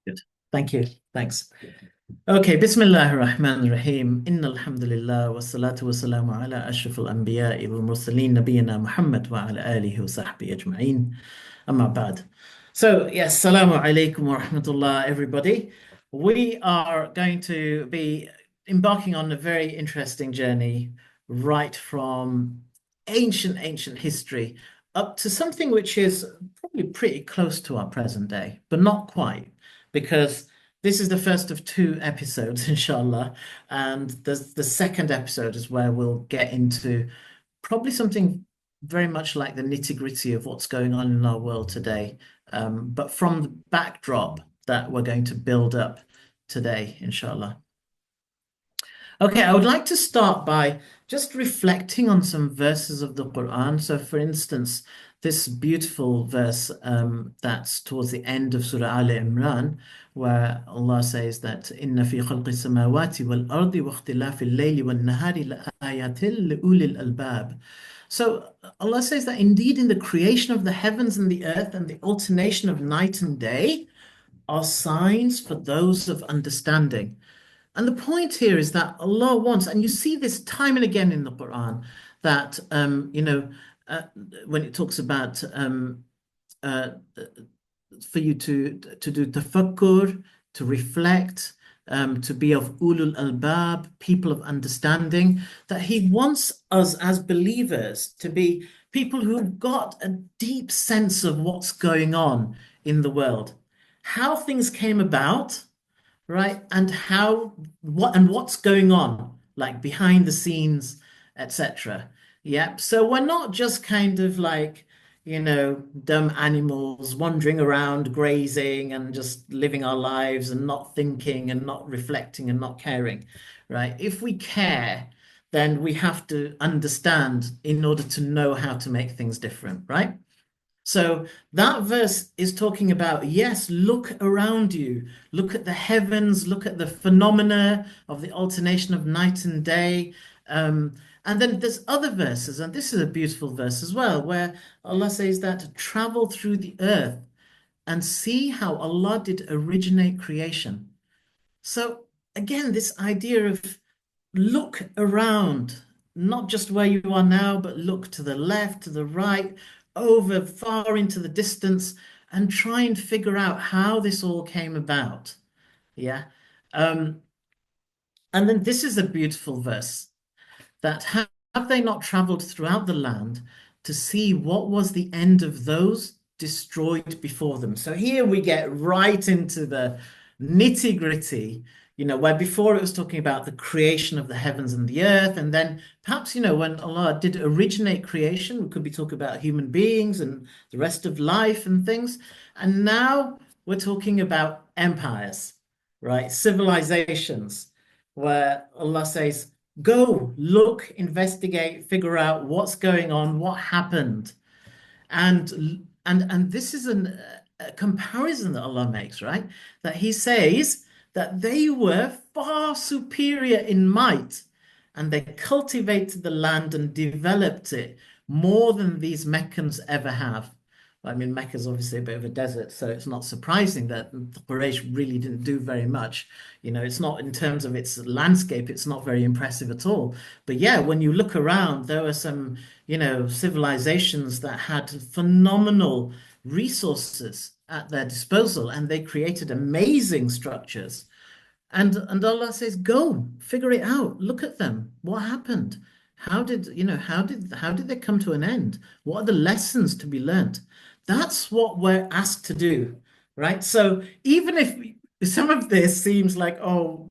Good. Thank you. Thanks. Okay, Bismillahir Rahmanir Rahim. Innal hamdulillah wa salatu wa salamu ala ashrafil anbiya'i wal mursaleen nabiyyina Muhammad wa ala alihi wa sahbihi ajma'in. Amma ba'd. So, yes, salamu alaikum wa rahmatullah, everybody. We are going to be embarking on a very interesting journey right from ancient history up to something which is probably pretty close to our present day, but not quite, because this is the first of two episodes, inshallah. And the second episode is where we'll get into probably something very much like the nitty-gritty of what's going on in our world today, but from the backdrop that we're going to build up today, inshallah. Okay, I would like to start by just reflecting on some verses of the Quran. So, for instance, this beautiful verse that's towards the end of Surah Al Imran, where Allah says that "Inna fi khalqi samawati wal ardi wa ikhtilafi al-layli wan nahari la ayatil li ulil albab." So Allah says that indeed in the creation of the heavens and the earth and the alternation of night and day are signs for those of understanding. And the point here is that Allah wants, and you see this time and again in the Quran, that uh, when it talks about uh, for you to do tafakkur, to reflect, to be of ulul albab, people of understanding, that He wants us as believers to be people who've got a deep sense of what's going on in the world, how things came about, right? And what's going on, like behind the scenes, etc. Yep. So we're not just kind of like, dumb animals wandering around, grazing and just living our lives and not thinking and not reflecting and not caring, right? If we care, then we have to understand in order to know how to make things different, right? So that verse is talking about, yes, look around you, look at the heavens, look at the phenomena of the alternation of night and day. And then there's other verses, and this is a beautiful verse as well, where Allah says that travel through the earth and see how Allah did originate creation. So again, this idea of look around, not just where you are now, but look to the left, to the right, over far into the distance, and try and figure out how this all came about. Yeah. Um, and then this is a beautiful verse that have they not traveled throughout the land to see what was the end of those destroyed before them? So here we get right into the nitty-gritty, where before it was talking about the creation of the heavens and the earth, and then perhaps, when Allah did originate creation, we could be talking about human beings and the rest of life and things. And now we're talking about empires, right? Civilizations, where Allah says, go, look, investigate, figure out what's going on, what happened. And this is a comparison that Allah makes, right? That He says that they were far superior in might and they cultivated the land and developed it more than these Meccans ever have. I mean, Mecca is obviously a bit of a desert, so it's not surprising that the Quraysh really didn't do very much. It's not in terms of its landscape, it's not very impressive at all. But yeah, when you look around, there were some, civilizations that had phenomenal resources at their disposal, and they created amazing structures. And Allah says, go, figure it out. Look at them. What happened? How did they come to an end? What are the lessons to be learned? That's what we're asked to do, right? So even if some of this seems like, oh,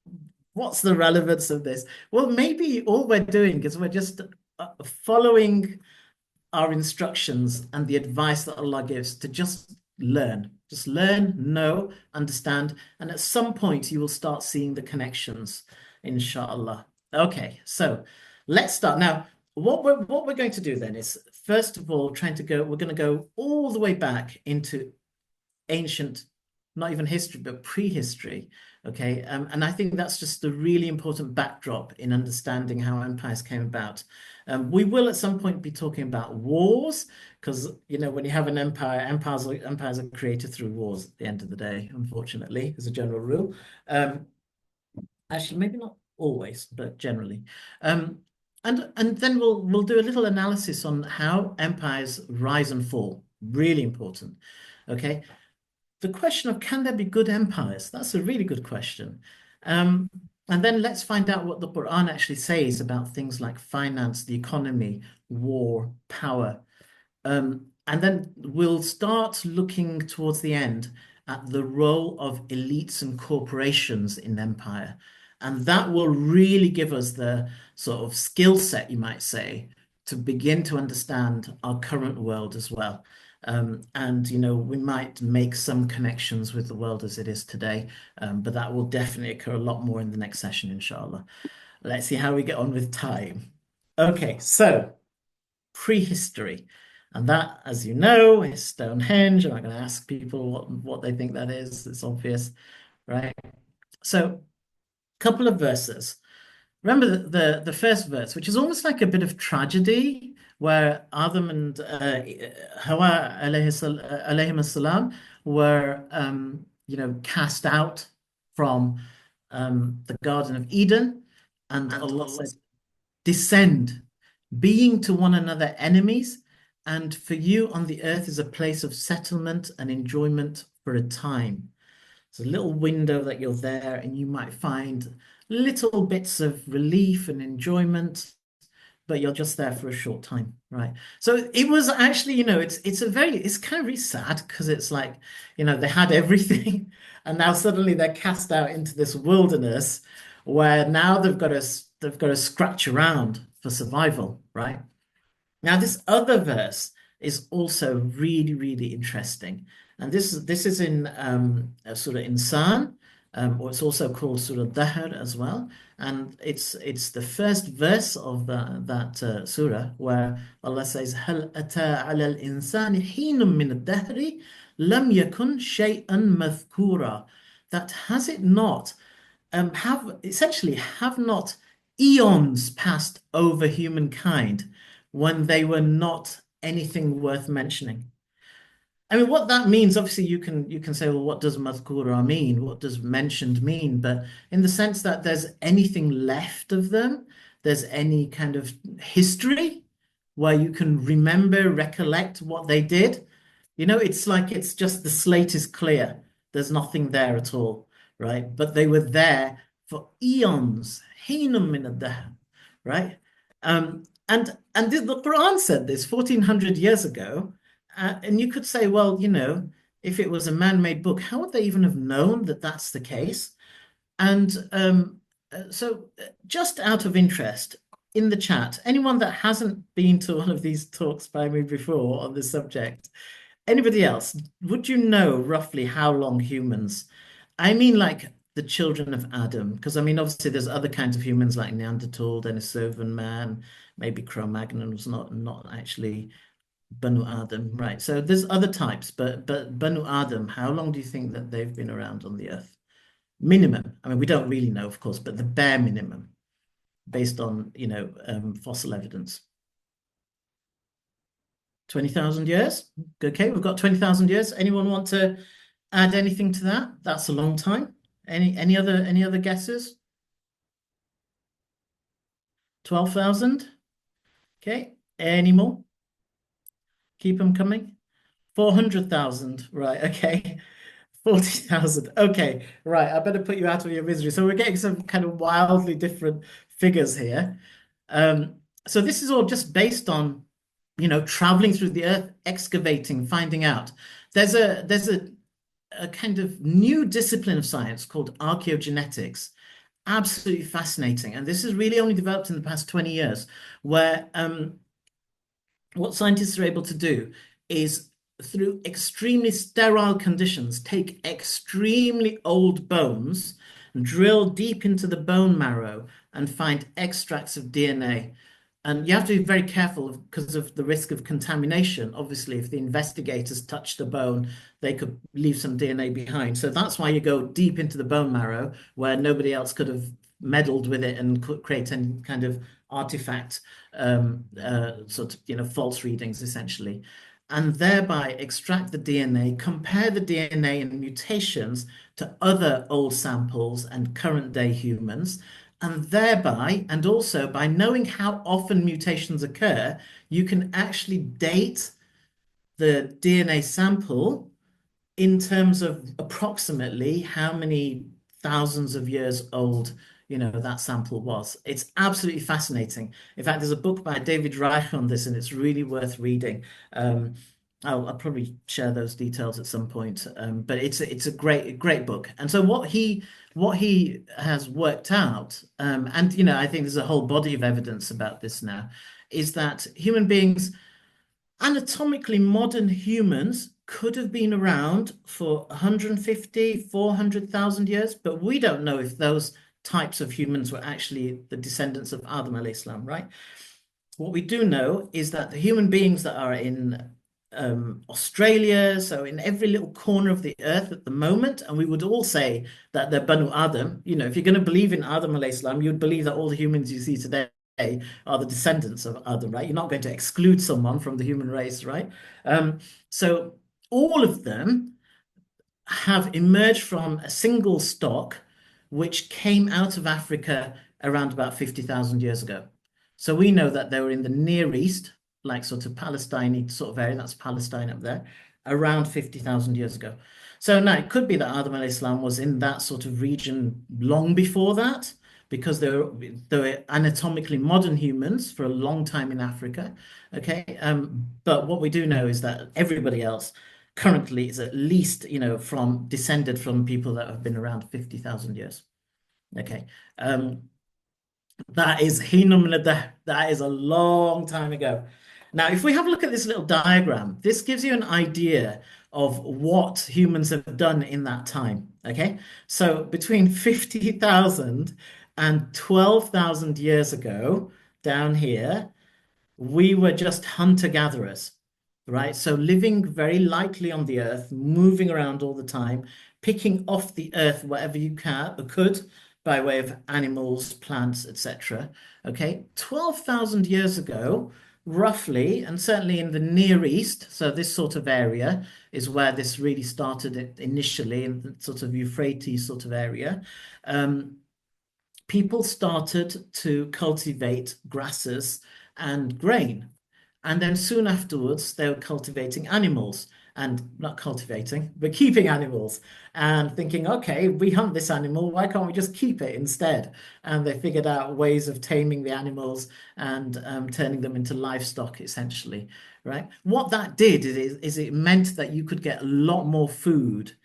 what's the relevance of this? Well, maybe all we're doing is we're just following our instructions and the advice that Allah gives to just learn. Just learn, know, understand, and at some point you will start seeing the connections, inshallah. Okay, so let's start. Now, what we're going to do then is first of all we're going to go all the way back into ancient, not even history, but prehistory, Okay, and I think that's just a really important backdrop in understanding how empires came about. We will at some point be talking about wars, because when you have an empire, empires are created through wars at the end of the day, unfortunately, as a general rule. Um, Actually, maybe not always, but generally. Um, and then we'll do a little analysis on how empires rise and fall. Really important. Okay. The question of can there be good empires? That's a really good question. Um, and then let's find out what the Quran actually says about things like finance, the economy, war, power. And then we'll start looking towards the end at the role of elites and corporations in empire. And that will really give us the sort of skill set, you might say, to begin to understand our current world as well. And, we might make some connections with the world as it is today, but that will definitely occur a lot more in the next session, inshallah. Let's see how we get on with time. Okay, so prehistory. And that, as you know, is Stonehenge. I'm not going to ask people what they think that is. It's obvious, right? So, a couple of verses. Remember the first verse, which is almost like a bit of tragedy, where Adam and Hawa alayhim salam were, cast out from the Garden of Eden, and Allah said, "Descend, being to one another enemies, and for you on the earth is a place of settlement and enjoyment for a time." It's a little window that you're there, and you might find little bits of relief and enjoyment, but you're just there for a short time, right? So it was actually, it's kind of really sad because it's like, they had everything, and now suddenly they're cast out into this wilderness where now they've got to scratch around for survival, right? Now, this other verse is also really, really interesting. And this is in Surah Insan, or it's also called Surah Dahr as well. And it's the first verse of that surah where Allah says, هل أتى على الإنسان حين من الدهر لم يكن شيئا مذكورا. That has it not have not eons passed over humankind when they were not anything worth mentioning. I mean, what that means, obviously, you can say, well, what does madhkura mean? What does mentioned mean? But in the sense that there's anything left of them, there's any kind of history where you can remember, recollect what they did. It's like it's just the slate is clear. There's nothing there at all, right? But they were there for eons, hinum min ad-dahr, right? And the Quran said this 1400 years ago, and you could say, well, if it was a man-made book, how would they even have known that that's the case? And just out of interest, in the chat, anyone that hasn't been to one of these talks by me before on this subject, anybody else, would you know roughly how long humans? I mean, like the children of Adam, because I mean, obviously, there's other kinds of humans like Neanderthal, Denisovan man, maybe Cro-Magnon was not actually Banu Adam, right? So there's other types, but Banu Adam, how long do you think that they've been around on the earth? Minimum. I mean, we don't really know, of course, but the bare minimum based on, fossil evidence. 20,000 years. Okay, we've got 20,000 years. Anyone want to add anything to that? That's a long time. Any other guesses? 12,000. Okay. Any more? Keep them coming. 400,000. Right. Okay. 40,000. Okay. Right. I better put you out of your misery. So we're getting some kind of wildly different figures here. So this is all just based on, traveling through the earth, excavating, finding out. There's a kind of new discipline of science called archaeogenetics. Absolutely fascinating. And this is really only developed in the past 20 years, where what scientists are able to do is through extremely sterile conditions, take extremely old bones, drill deep into the bone marrow, and find extracts of DNA. And you have to be very careful because of the risk of contamination. Obviously, if the investigators touch the bone, they could leave some DNA behind. So that's why you go deep into the bone marrow where nobody else could have meddled with it and could create any kind of artifact, sort of, false readings essentially. And thereby extract the DNA, compare the DNA and mutations to other old samples and current day humans, and thereby, and also by knowing how often mutations occur, you can actually date the DNA sample in terms of approximately how many thousands of years old, that sample was. It's absolutely fascinating. In fact, there's a book by David Reich on this, and it's really worth reading. Um, I'll probably share those details at some point, but it's a great book. And so what he has worked out, and I think there's a whole body of evidence about this now, is that human beings, anatomically modern humans, could have been around for 150, 400,000 years, but we don't know if those types of humans were actually the descendants of Adam alayhi salam, right? What we do know is that the human beings that are in Australia, so in every little corner of the earth at the moment, and we would all say that they're Banu Adam. If you're going to believe in Adam alayhi salam, you'd believe that all the humans you see today are the descendants of Adam, right? You're not going to exclude someone from the human race, right? So all of them have emerged from a single stock which came out of Africa around about 50,000 years ago. So we know that they were in the Near East, like sort of Palestine sort of area, that's Palestine up there, around 50,000 years ago. So now it could be that Adam alayhi salam was in that sort of region long before that, because they were anatomically modern humans for a long time in Africa. Okay. But what we do know is that everybody else currently is at least, from descended from people that have been around 50,000 years. Okay. That is that is a long time ago. Now, if we have a look at this little diagram, this gives you an idea of what humans have done in that time. Okay. So between 50,000 and 12,000 years ago, down here, we were just hunter-gatherers, right? So living very lightly on the earth, moving around all the time, picking off the earth whatever you could by way of animals, plants, etc. Okay, 12,000 years ago, roughly, and certainly in the Near East, so this sort of area is where this really started initially, in the sort of Euphrates sort of area. People started to cultivate grasses and grain. And then soon afterwards, they were cultivating animals, and not cultivating, but keeping animals, and thinking, okay, we hunt this animal, why can't we just keep it instead? And they figured out ways of taming the animals and turning them into livestock, essentially, right? What that did is it meant that you could get a lot more food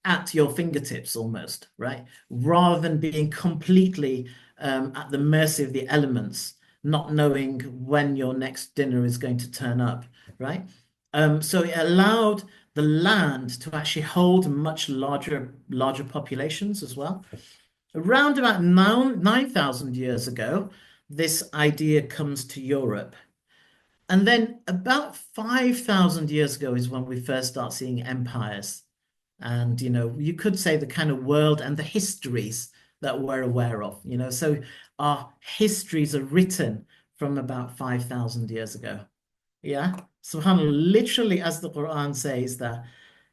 at your fingertips almost, right? Rather than being completely at the mercy of the elements, not knowing when your next dinner is going to turn up, right? So it allowed the land to actually hold much larger populations as well. Around about 9,000 years ago, this idea comes to Europe. And then about 5,000 years ago is when we first start seeing empires. And, you could say the kind of world and the histories that we're aware of, So our histories are written from about 5,000 years ago. Yeah. SubhanAllah, literally, as the Quran says, that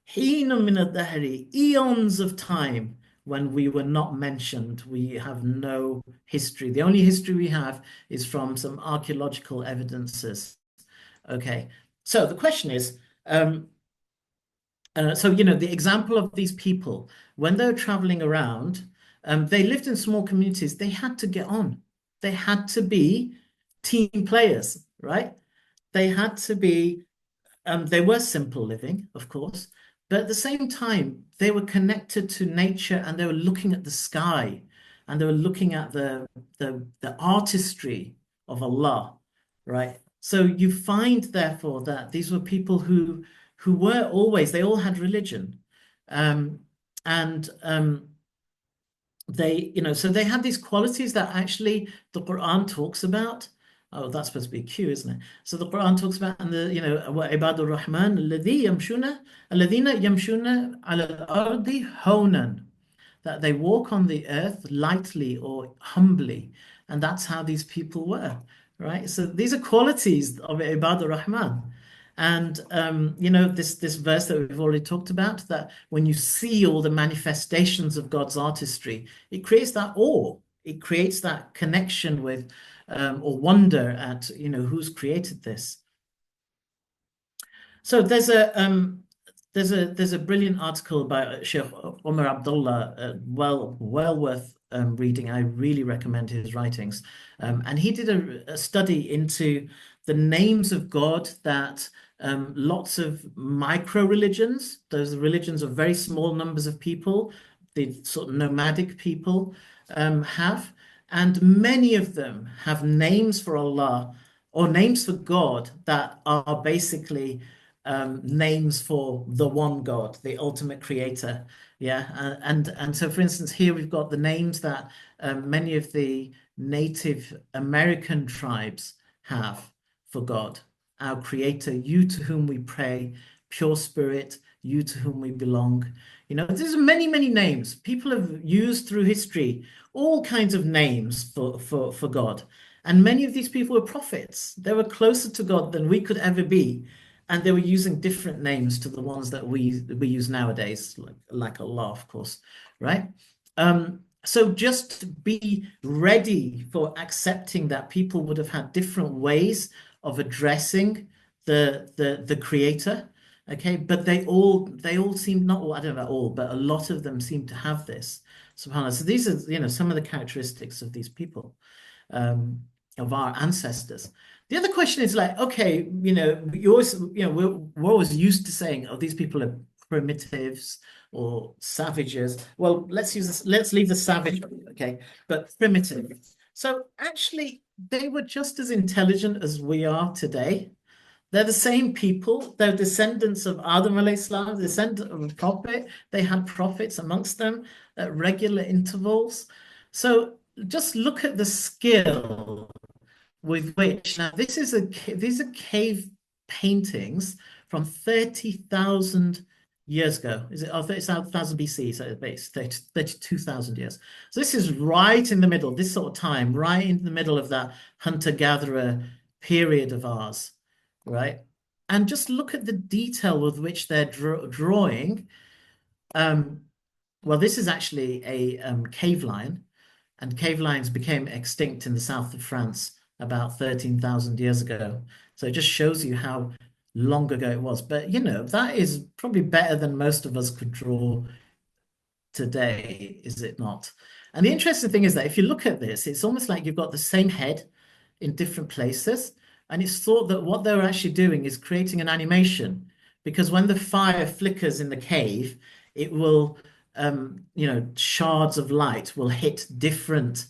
"Heenun min ad-dahri," eons of time when we were not mentioned, we have no history. The only history we have is from some archaeological evidences. Okay. So the question is, the example of these people, when they were traveling around, they lived in small communities. They had to get on. They had to be team players, right? They had to be, they were simple living, of course, but at the same time, they were connected to nature and they were looking at the sky and they were looking at the artistry of Allah, right? So you find, therefore, that these were people who were always, they all had religion. Um, and so they had these qualities that actually the Quran talks about. Oh, that's supposed to be Q, isn't it? So the Quran talks about, and the, ibadur Rahman, alladhina yamshuna ala al-ardi hawnan, that they walk on the earth lightly or humbly. And that's how these people were, right? So these are qualities of ibadur Rahman. And this verse that we've already talked about, that when you see all the manifestations of God's artistry, it creates that awe. It creates that connection with or wonder at who's created this. So there's a brilliant article by Sheikh Omar Abdullah, well worth reading. I really recommend his writings. And he did a study into the names of God that lots of micro religions, those religions of very small numbers of people, the sort of nomadic people, have. And many of them have names for Allah or names for God that are basically names for the one God, the ultimate creator. Yeah. And so, for instance, here we've got the names that many of the Native American tribes have for God. Our creator, you to whom we pray, pure spirit, you to whom we belong. There's many, many names. People have used through history all kinds of names for God. And many of these people were prophets. They were closer to God than we could ever be. And they were using different names to the ones that we use nowadays, like Allah, of course, right? So just be ready for accepting that people would have had different ways of addressing the creator. Okay, but they all seem, not all, I don't know about all, but a lot of them seem to have this. SubhanAllah. So these are, some of the characteristics of these people, um, of our ancestors. The other question is like, okay, you always, we're always used to saying, oh, these people are primitives or savages. Well, let's use this, let's leave the savage, okay, but primitive. So actually, they were just as intelligent as we are today. They're the same people. They're descendants of Adam alayhi salam, descendant of a prophet. They had prophets amongst them at regular intervals. So just look at the skill with which, now these are cave paintings from 30,000 years ago. Is it? Oh, 30,000 BC, so it's 32,000 years. So this is right in the middle, this sort of time, right in the middle of that hunter-gatherer period of ours, right? And just look at the detail with which they're drawing. Well, this is actually a cave lion, and cave lions became extinct in the south of France about 13,000 years ago. So it just shows you how long ago it was. But that is probably better than most of us could draw today, is it not? And the interesting thing is that if you look at this, it's almost like you've got the same head in different places. And it's thought that what they're actually doing is creating an animation, because when the fire flickers in the cave, it will, shards of light will hit different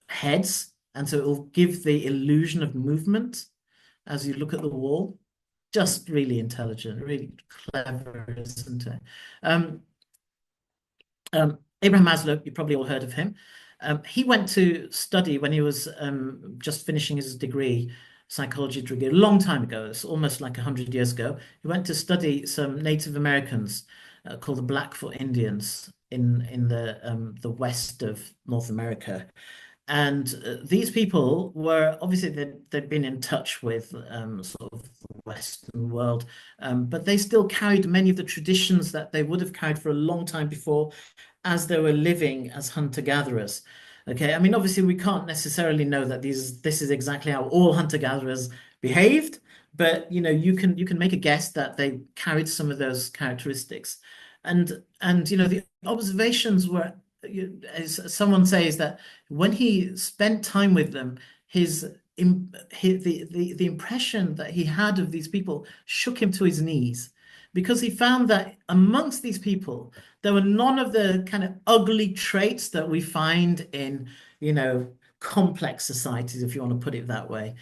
heads. And so it will give the illusion of movement as you look at the wall. Just really intelligent, really clever, isn't it? Abraham Maslow, you probably all heard of him. He went to study when he was just finishing his degree, psychology degree, a long time ago. It's almost like 100 years ago. He went to study some Native Americans called the Blackfoot Indians in the west of North America. And these people were obviously they'd been in touch with sort of the Western world, but they still carried many of the traditions that they would have carried for a long time before, as they were living as hunter-gatherers. Okay, I mean, obviously we can't necessarily know that this is exactly how all hunter-gatherers behaved, but you can make a guess that they carried some of those characteristics. And the observations were, as someone says, that when he spent time with them, the impression that he had of these people shook him to his knees, because he found that amongst these people there were none of the kind of ugly traits that we find in complex societies, if you want to put it that way,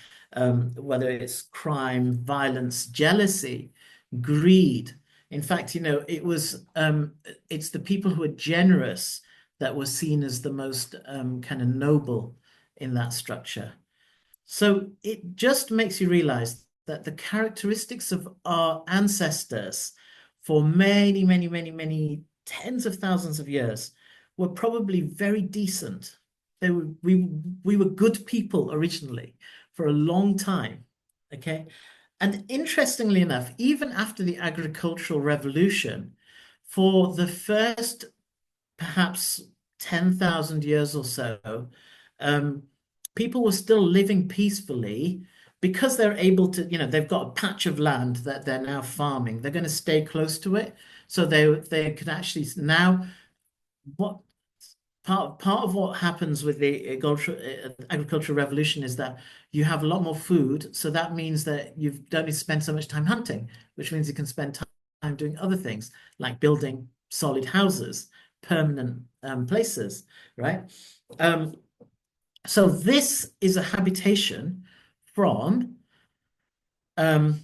whether it's crime, violence, jealousy, greed. In fact, it's the people who are generous that were seen as the most kind of noble in that structure. So it just makes you realize that the characteristics of our ancestors for many, many, many, many tens of thousands of years were probably very decent. They were, we were good people originally for a long time. Okay. And interestingly enough, even after the agricultural revolution, for the first perhaps 10,000 years or so, um, people were still living peacefully because they're able to, they've got a patch of land that they're now farming. They're going to stay close to it. So they could actually now what part of what happens with the agricultural revolution is that you have a lot more food. So that means that you don't need to spend so much time hunting, which means you can spend time doing other things like building solid houses, permanent places, right? Um, so this is a habitation from um,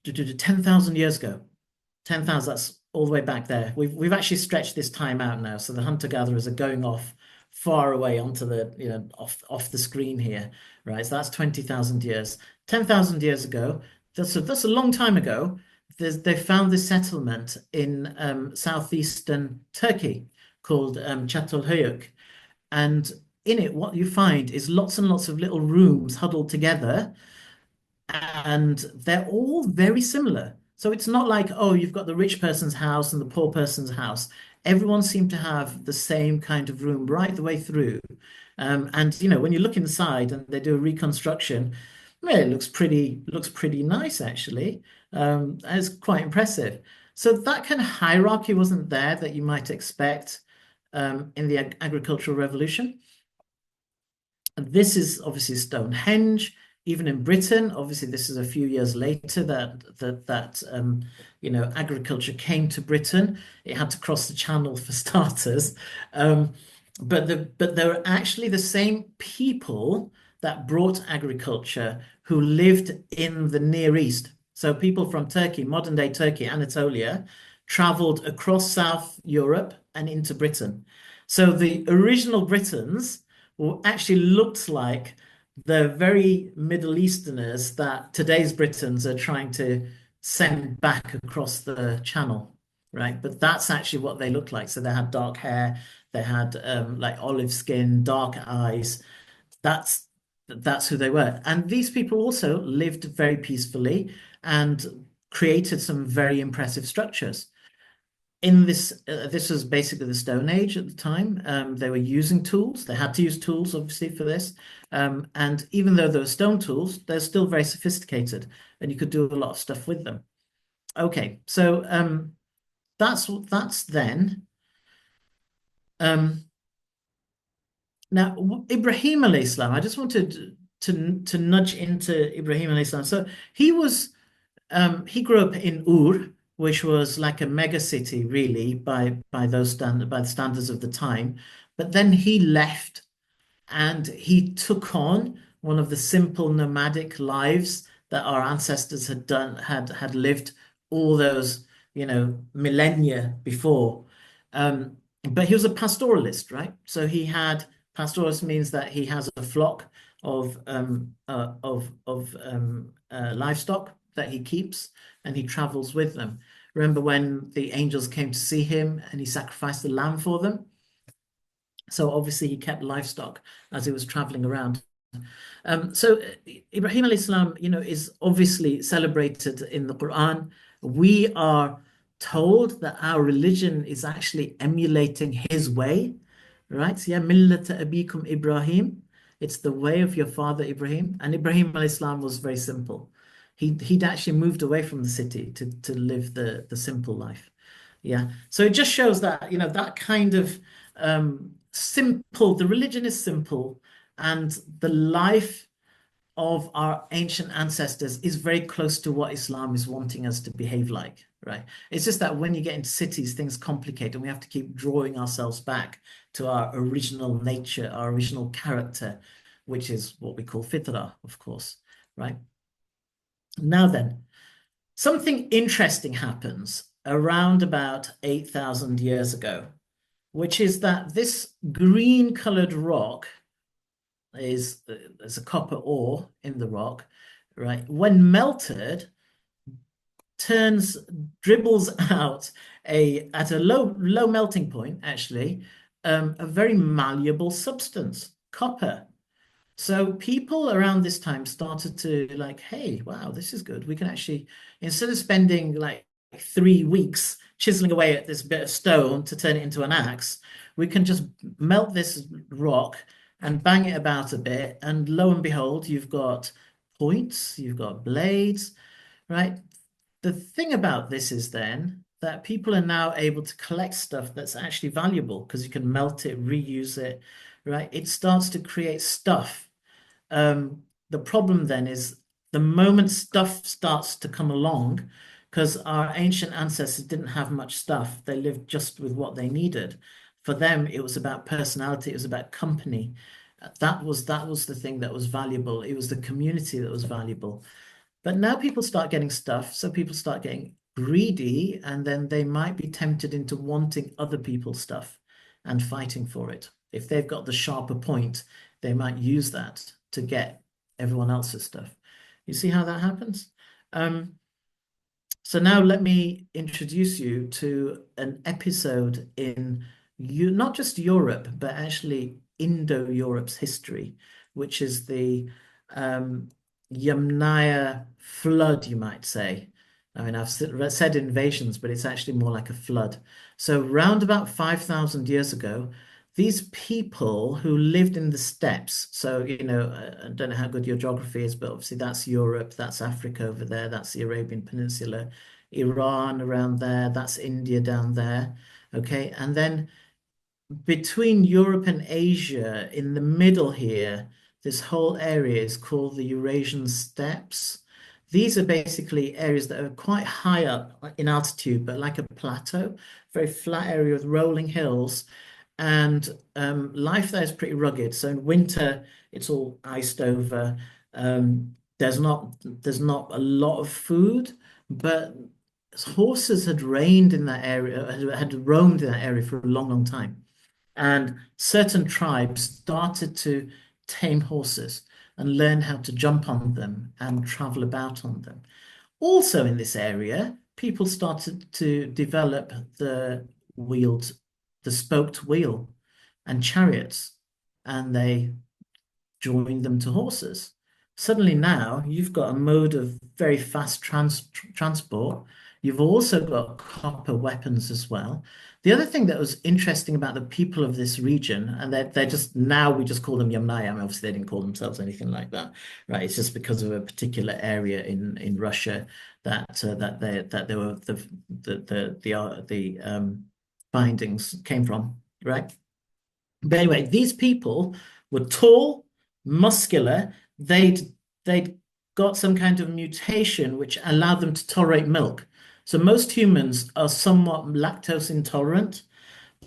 10,000 years ago. 10,000, that's all the way back there. We've actually stretched this time out now. So the hunter-gatherers are going off far away onto the, off the screen here, right? So that's 20,000 years. 10,000 years ago, that's a long time ago. They found this settlement in southeastern Turkey called Çatalhöyük. And in it, what you find is lots and lots of little rooms huddled together, and they're all very similar. So it's not like, oh, you've got the rich person's house and the poor person's house. Everyone seemed to have the same kind of room right the way through. And when you look inside and they do a reconstruction, well, it looks pretty nice actually. It's quite impressive. So that kind of hierarchy wasn't there that you might expect in the agricultural revolution. This is obviously Stonehenge. Even in Britain, obviously, this is a few years later that agriculture came to Britain. It had to cross the Channel for starters, but they were actually the same people that brought agriculture who lived in the Near East. So people from Turkey, modern day Turkey, Anatolia, traveled across South Europe and into Britain. So the original Britons actually looked like the very Middle Easterners that today's Britons are trying to send back across the channel, right? But that's actually what they looked like. So they had dark hair, they had like olive skin, dark eyes. That's that's who they were. And these people also lived very peacefully and created some very impressive structures in this was basically the Stone Age at the time. They were using tools. They had to use tools, obviously, for this. And even though they were stone tools, they're still very sophisticated, and you could do a lot of stuff with them. Okay, so that's then. Um, Now Ibrahim alayhis salam. I just wanted to nudge into Ibrahim alayhis salam. So he was he grew up in Ur, which was like a mega city, really, by the standards of the time. But then he left and he took on one of the simple nomadic lives that our ancestors had lived all those, millennia before. But he was a pastoralist, right? So he had pastoralist means that he has a flock of livestock that he keeps and he travels with them. Remember when the angels came to see him and he sacrificed the lamb for them? So obviously he kept livestock as he was traveling around. So Ibrahim alayhi salam, is obviously celebrated in the Quran. We are told that our religion is actually emulating his way, right? So, yeah, millata abikum Ibrahim. It's the way of your father Ibrahim. And Ibrahim alayhi salam was very simple. He'd actually moved away from the city to live the simple life. Yeah. So it just shows that, that kind of simple, the religion is simple, and the life of our ancient ancestors is very close to what Islam is wanting us to behave like, right? It's just that when you get into cities, things complicate, and we have to keep drawing ourselves back to our original nature, our original character, which is what we call fitrah, of course, right? Now then, something interesting happens around about 8,000 years ago, which is that this green colored rock, is there's a copper ore in the rock, right? When melted, turns dribbles out a at a low melting point, actually, a very malleable substance, copper. So people around this time started to like, hey, wow, this is good. We can actually, instead of spending like 3 weeks chiseling away at this bit of stone to turn it into an axe, we can just melt this rock and bang it about a bit. And lo and behold, you've got points, you've got blades, right? The thing about this is then that people are now able to collect stuff that's actually valuable because you can melt it, reuse it, right? It starts to create stuff. The problem then is the moment stuff starts to come along, because our ancient ancestors didn't have much stuff, they lived just with what they needed. For them, it was about personality, it was about company. That was the thing that was valuable. It was the community that was valuable. But now people start getting stuff, so people start getting greedy, and then they might be tempted into wanting other people's stuff and fighting for it. If they've got the sharper point, they might use that to get everyone else's stuff. You see how that happens? Um, so now let me introduce you to an episode in you not just Europe, but actually Indo-Europe's history, which is the um, Yamnaya flood, you might say. I mean, I've said invasions, but it's actually more like a flood. So round about 5,000 years ago, these people who lived in the steppes, so, I don't know how good your geography is, but obviously that's Europe, that's Africa over there, that's the Arabian Peninsula, Iran around there, that's India down there. Okay. And then between Europe and Asia, in the middle here, this whole area is called the Eurasian steppes. These are basically areas that are quite high up in altitude, but like a plateau, very flat area with rolling hills. And life there is pretty rugged. So in winter, it's all iced over. There's not a lot of food, but horses had reigned in that area, had roamed in that area for a long, long time. And certain tribes started to tame horses and learn how to jump on them and travel about on them. Also in this area, people started to develop wheeled, the spoked wheel and chariots, and they joined them to horses. Suddenly now you've got a mode of very fast transport. You've also got copper weapons as well. The other thing that was interesting about the people of this region, and they're just now we just call them Yamnaya. I mean, obviously they didn't call themselves anything like that, right? It's just because of a particular area in Russia that they were the findings came from, right? But anyway, these people were tall, muscular. They'd got some kind of mutation which allowed them to tolerate milk. So most humans are somewhat lactose intolerant,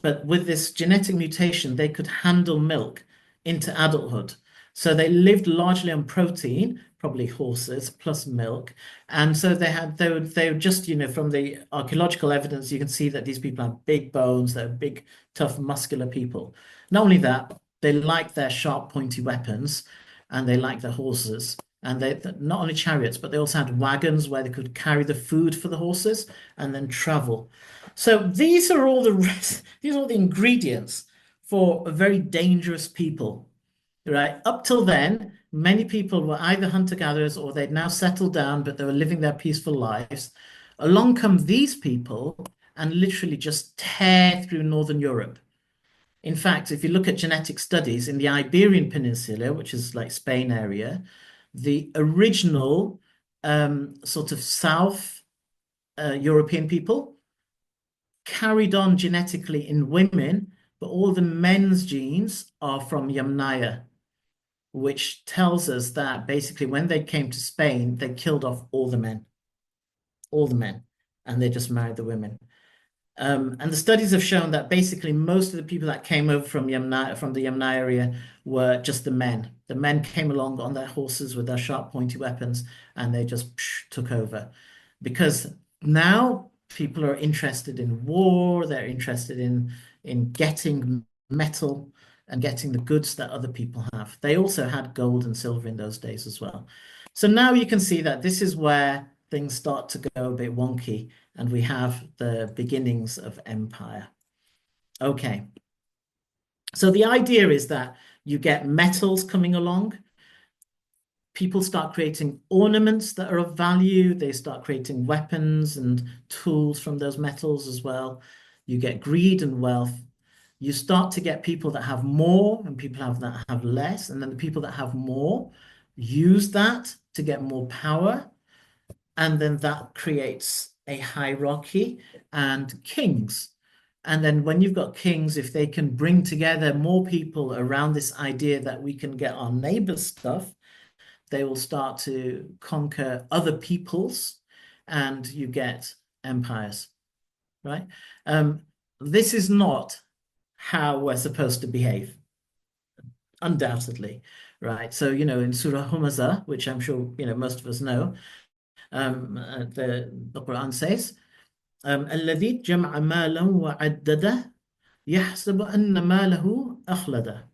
but with this genetic mutation, they could handle milk into adulthood. So they lived largely on protein, probably horses plus milk. And so they were just, from the archaeological evidence, you can see that these people have big bones, they're big, tough, muscular people. Not only that, they like their sharp, pointy weapons and they like their horses. And they not only chariots, but they also had wagons where they could carry the food for the horses and then travel. So these are all the rest, these are all the ingredients for a very dangerous people, right? Up till then, many people were either hunter-gatherers or they'd now settled down, but they were living their peaceful lives. Along come these people and literally just tear through Northern Europe. In fact, if you look at genetic studies in the Iberian Peninsula, which is like Spain area, the original sort of South European people carried on genetically in women, but all the men's genes are from Yamnaya, which tells us that basically when they came to Spain, they killed off all the men, and they just married the women. And the studies have shown that basically most of the people that came over from from the Yamna area were just the men. The men came along on their horses with their sharp, pointy weapons, and they just took over. Because now people are interested in war, they're interested in getting metal, and getting the goods that other people have. They also had gold and silver in those days as well. So now you can see that this is where things start to go a bit wonky, and we have the beginnings of empire. Okay. So the idea is that you get metals coming along. People start creating ornaments that are of value. They start creating weapons and tools from those metals as well. You get greed and wealth. You start to get people that have more and people that have less. And then the people that have more use that to get more power. And then that creates a hierarchy and kings. And then when you've got kings, if they can bring together more people around this idea that we can get our neighbors' stuff, they will start to conquer other peoples and you get empires, right? This is not how we're supposed to behave, undoubtedly, right? So, in Surah Humaza, which I'm sure, most of us know, the Quran says, الذي جمع مالا وعدده يحسب أن ماله أخلده.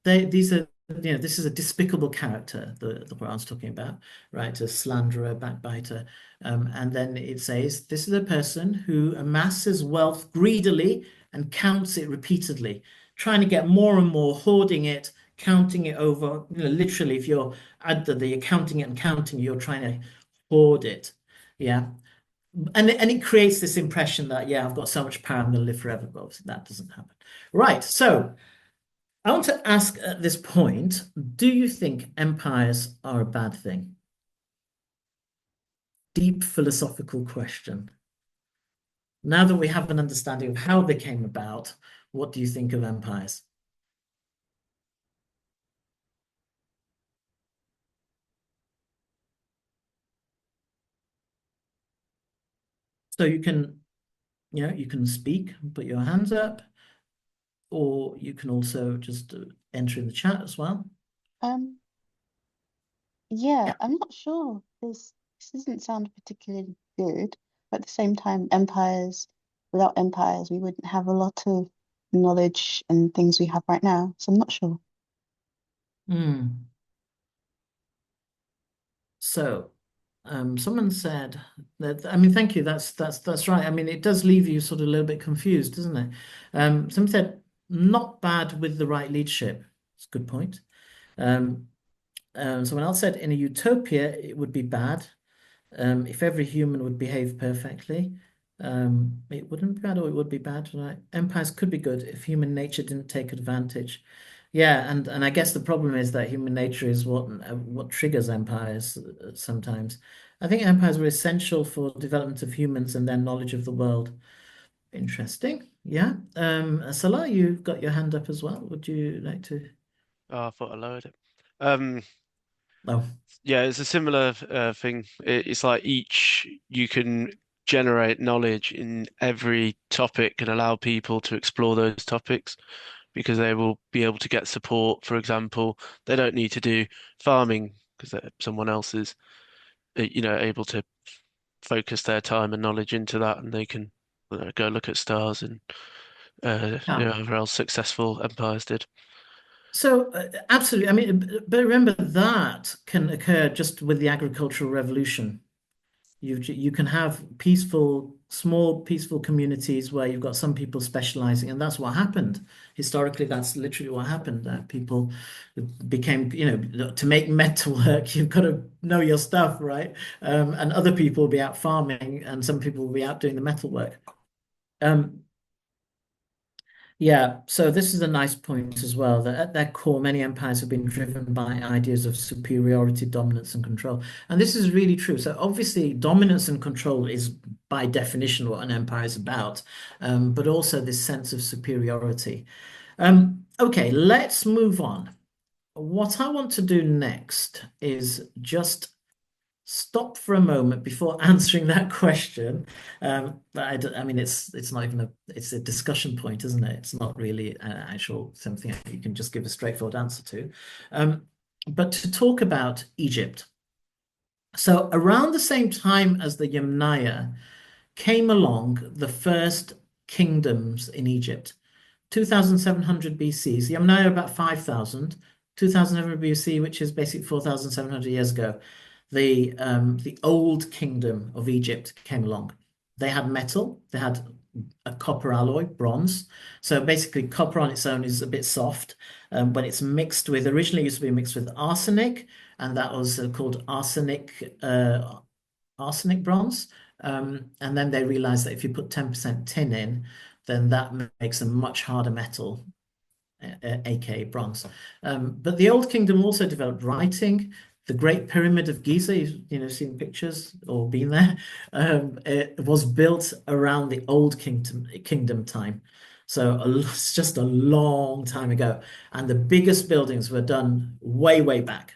These are, this is a despicable character the Quran's talking about, right? A slanderer, backbiter. And then it says, this is a person who amasses wealth greedily and counts it repeatedly, trying to get more and more, hoarding it, counting it over. Literally, if you're you're counting it and counting, you're trying to hoard it. Yeah. And it creates this impression that, yeah, I've got so much power, I'm going to live forever. But obviously that doesn't happen. Right. So I want to ask at this point, do you think empires are a bad thing? Deep philosophical question. Now that we have an understanding of how they came about, what do you think of empires? So you can speak, put your hands up, or you can also just enter in the chat as well. Um, yeah, Yeah. I'm not sure. This doesn't sound particularly good. But at the same time, without empires, we wouldn't have a lot of knowledge and things we have right now. So I'm not sure. Hmm. So, someone said that, I mean, thank you. That's right. I mean, it does leave you sort of a little bit confused, doesn't it? Someone said not bad with the right leadership. It's a good point. Um, Someone else said in a utopia it would be bad. If every human would behave perfectly, it wouldn't be bad, or it would be bad, right? Empires could be good if human nature didn't take advantage. Yeah, and I guess the problem is that human nature is what triggers empires sometimes. I think empires were essential for development of humans and their knowledge of the world. Interesting. Yeah. Salah, you've got your hand up as well. Would you like to? Oh, I thought I lowered it. Um, Oh, yeah, it's a similar thing. It's like each you can generate knowledge in every topic and allow people to explore those topics because they will be able to get support. For example, they don't need to do farming because someone else is, able to focus their time and knowledge into that, and they can go look at stars and yeah. whatever else successful empires did. So, absolutely. I mean, but remember that can occur just with the agricultural revolution. You can have small peaceful communities where you've got some people specializing, and that's what happened. Historically, that's literally what happened. That people became, to make metal work, you've got to know your stuff, right? And other people will be out farming, and some people will be out doing the metal work. Um, yeah, so this is a nice point as well, that at their core, many empires have been driven by ideas of superiority, dominance, and control. And this is really true. So obviously, dominance and control is by definition what an empire is about, but also this sense of superiority. Okay, let's move on. What I want to do next is just stop for a moment before answering that question. I mean, it's not even it's a discussion point, isn't it? It's not really an actual something you can just give a straightforward answer to. But to talk about Egypt. So around the same time as the Yamnaya came along the first kingdoms in Egypt. 2700 BC. So I'm now about 5,000. 2700 BC, which is basically 4,700 years ago. The old kingdom of Egypt came along. They had metal. They had a copper alloy, bronze. So basically, copper on its own is a bit soft, but it's mixed with. Originally, it used to be mixed with arsenic, and that was called arsenic bronze. And then they realized that if you put 10% tin in, then that makes a much harder metal, aka bronze. But the Old Kingdom also developed writing. The Great Pyramid of Giza, seen pictures or been there, it was built around the Old Kingdom time. So it's just a long time ago. And the biggest buildings were done way, way back.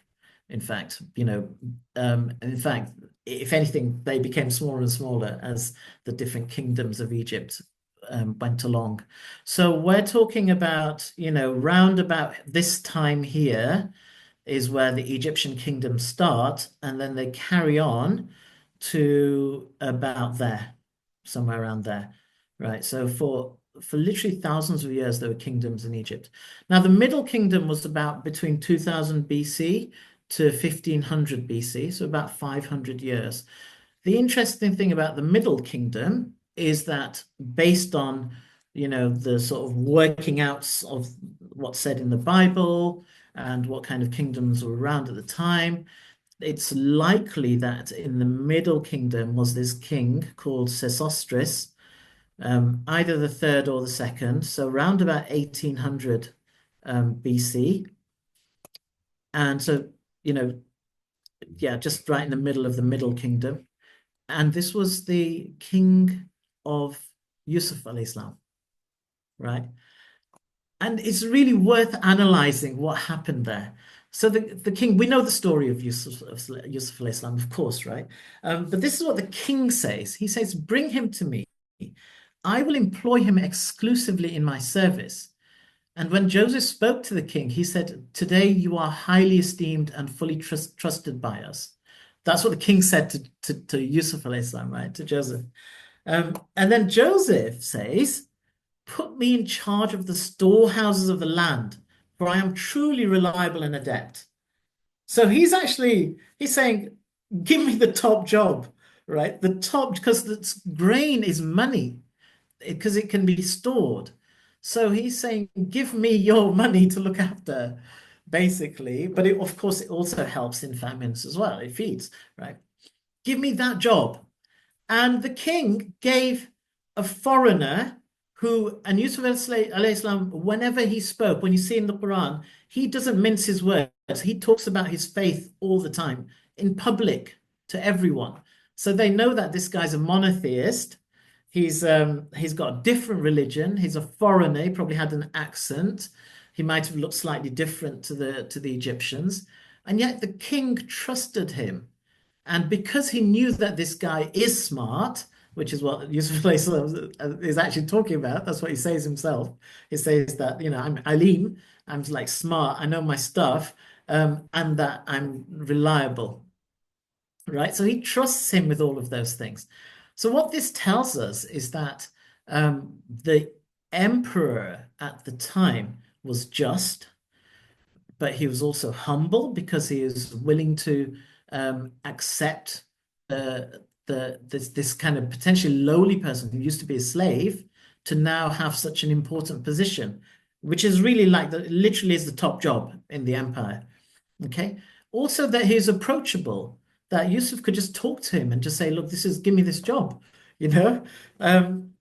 In fact, if anything, they became smaller and smaller as the different kingdoms of Egypt went along. So we're talking about, round about this time here is where the Egyptian kingdoms start, and then they carry on to about there, somewhere around there, right? So for literally thousands of years, there were kingdoms in Egypt. Now, the Middle Kingdom was about between 2000 BC to 1500 BC, so about 500 years. The interesting thing about the Middle Kingdom is that based on, the sort of working out of what's said in the Bible and what kind of kingdoms were around at the time, it's likely that in the Middle Kingdom was this king called Sesostris, either the third or the second, so around about 1800 BC. And so, yeah, just right in the middle of the Middle Kingdom. And this was the king of Yusuf al-Islam, right? And it's really worth analyzing what happened there. So the king, we know the story of Yusuf al-Islam, of course, right? But this is what the king says. He says, bring him to me. I will employ him exclusively in my service. And when Joseph spoke to the king, he said, today you are highly esteemed and fully trusted by us. That's what the king said to Yusuf al-Islam, right? To Joseph. And then Joseph says, put me in charge of the storehouses of the land, for I am truly reliable and adept. So he's saying, give me the top job, right? The top, because the grain is money, because it can be stored. So he's saying, give me your money to look after, basically. But of course, it also helps in famines as well. It feeds, right? Give me that job. And the king gave a foreigner and Yusuf al-Islam, whenever he spoke, when you see in the Quran, he doesn't mince his words. He talks about his faith all the time in public to everyone. So they know that this guy's a monotheist. He's got a different religion. He's a foreigner. He probably had an accent. He might have looked slightly different to the Egyptians. And yet the king trusted him. And because he knew that this guy is smart, which is what Yusuf is actually talking about, that's what he says himself. He says that, I'm Alim, I'm like smart, I know my stuff, and that I'm reliable, right? So he trusts him with all of those things. So what this tells us is that the emperor at the time was just, but he was also humble because he is willing to accept this kind of potentially lowly person who used to be a slave to now have such an important position, which is really literally is the top job in the empire. Okay. Also that he's approachable, that Yusuf could just talk to him and just say, look, give me this job, you know? Um,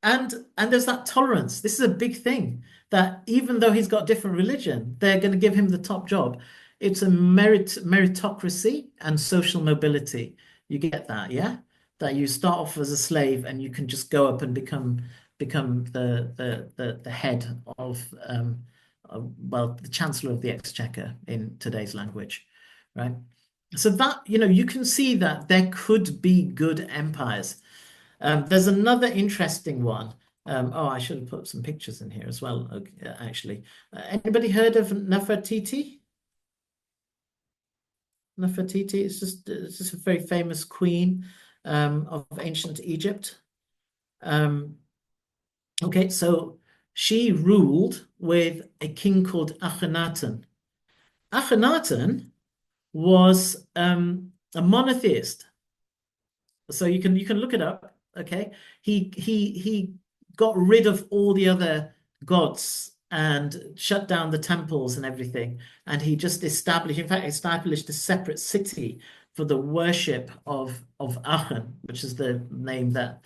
and there's that tolerance. This is a big thing that even though he's got different religion, they're going to give him the top job. It's a meritocracy and social mobility. You get that, yeah? That you start off as a slave and you can just go up and become the head of well, the Chancellor of the Exchequer in today's language, right? So that, you can see that there could be good empires. There's another interesting one. Oh, I should have put some pictures in here as well, okay, actually. Anybody heard of Nefertiti? Nefertiti is just a very famous queen of ancient Egypt. Okay, so she ruled with a king called Akhenaten. Akhenaten was a monotheist. So you can look it up. Okay, he got rid of all the other gods and shut down the temples and everything, and he just established, in fact, established a separate city for the worship of Aten, which is the name that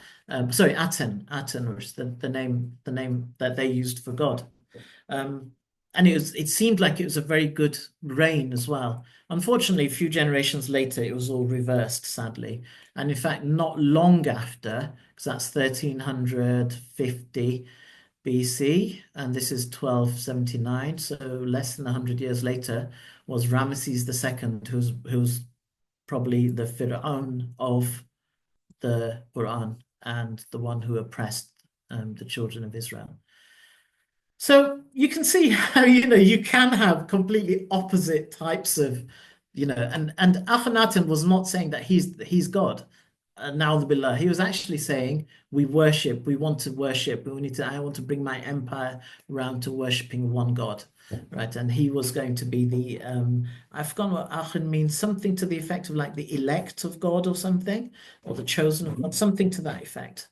sorry, Aten, which is the name that they used for God. Um, and it seemed like it was a very good reign as well. Unfortunately, a few generations later, it was all reversed, sadly. And in fact, not long after, because that's 1350 BC, and this is 1279, so less than 100 years later, was Ramesses II, who's probably the Fir'aun of the Quran and the one who oppressed the children of Israel. So you can see how, you can have completely opposite types of, and Akhenaten was not saying that he's God. Na'udhu billah. He was actually saying we want to worship, I want to bring my empire around to worshiping one God. Right. And he was going to be I've forgotten what Akhen means, something to the effect of like the elect of God or something, or the chosen of God, something to that effect.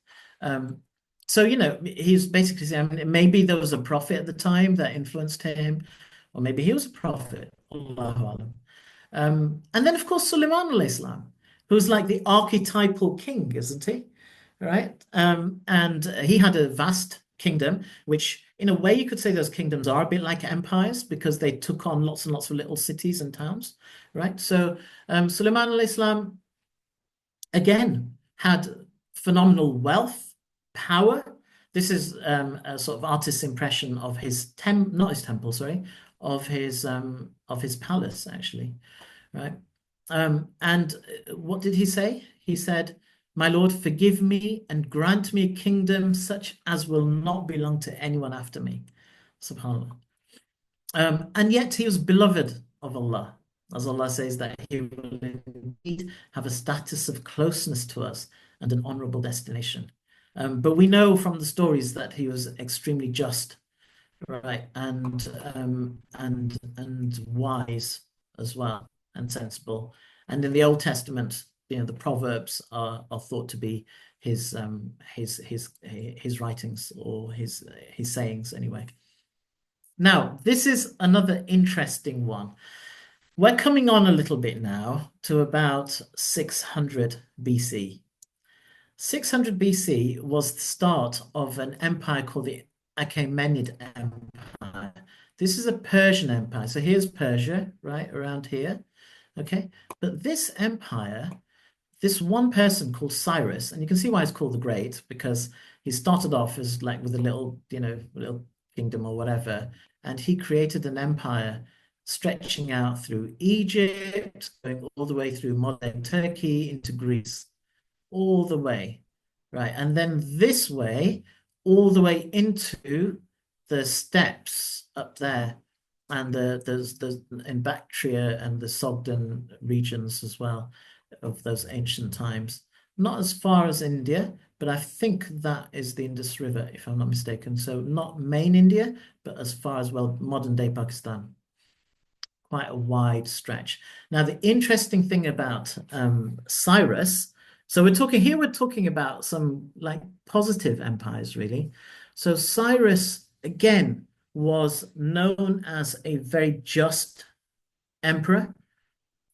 So, he's basically saying, I mean, maybe there was a prophet at the time that influenced him, or maybe he was a prophet. Allahu alam. And then, of course, Sulaiman alayhi salam, who's like the archetypal king, isn't he? Right? And he had a vast kingdom, which in a way you could say those kingdoms are a bit like empires because they took on lots and lots of little cities and towns, right? So Sulaiman alayhi salam, again, had phenomenal wealth, power. This is a sort of artist's impression of his not his temple, sorry, of his palace, actually, right? And what did he say? He said, "My Lord, forgive me and grant me a kingdom such as will not belong to anyone after me." SubhanAllah. And yet he was beloved of Allah, as Allah says that he will indeed have a status of closeness to us and an honorable destination. But we know from the stories that he was extremely just, right, and wise as well, and sensible. And in the Old Testament, the Proverbs are thought to be his writings or his sayings anyway. Now, this is another interesting one. We're coming on a little bit now to about 600 BC. 600 BC was the start of an empire called the Achaemenid Empire. This is a Persian empire. So here's Persia, right, around here. Okay. But this empire, this one person called Cyrus, and you can see why it's called the Great, because he started off as like with a little, little kingdom or whatever, and he created an empire stretching out through Egypt, going all the way through modern Turkey into Greece, all the way, right? And then this way, all the way into the steppes up there, and there's in Bactria and the Sogdian regions as well of those ancient times. Not as far as India, but I think that is the Indus River, if I'm not mistaken. So not main India, but as far as, well, modern day Pakistan. Quite a wide stretch. Now, the interesting thing about Cyrus, so we're talking about some like positive empires, really. So Cyrus, again, was known as a very just emperor.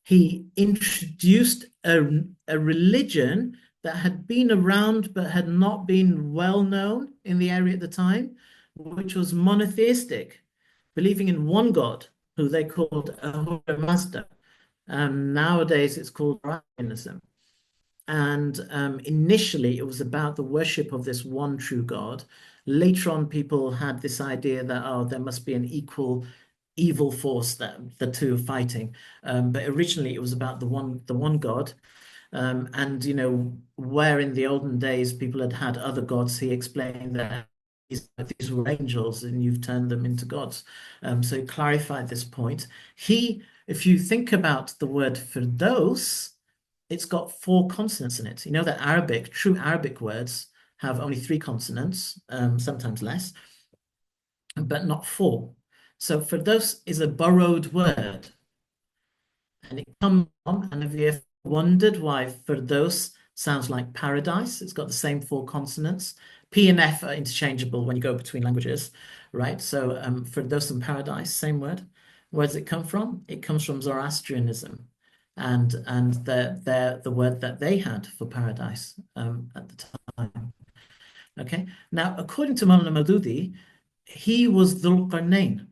He introduced a religion that had been around but had not been well known in the area at the time, which was monotheistic, believing in one God, who they called Ahura Mazda. Nowadays, it's called Arianism. And initially, it was about the worship of this one true God. Later on, people had this idea that, oh, there must be an equal evil force that the two are fighting. But originally, it was about the one God. And where in the olden days people had other gods, he explained that these were angels and you've turned them into gods. So he clarified this point. If you think about the word Firdaus, it's got 4 consonants in it. You know that true Arabic words have only 3 consonants, sometimes less. but not for. So Firdaus is a borrowed word, and it comes from, and have you ever wondered why Firdaus sounds like paradise? It's got the same four consonants. P and F are interchangeable when you go between languages, right? So Firdaus and paradise, same word. Where does it come from? It comes from Zoroastrianism, and the word that they had for paradise at the time. Okay. Now, according to Maulana Maududi, he was Dhul Qarnayn.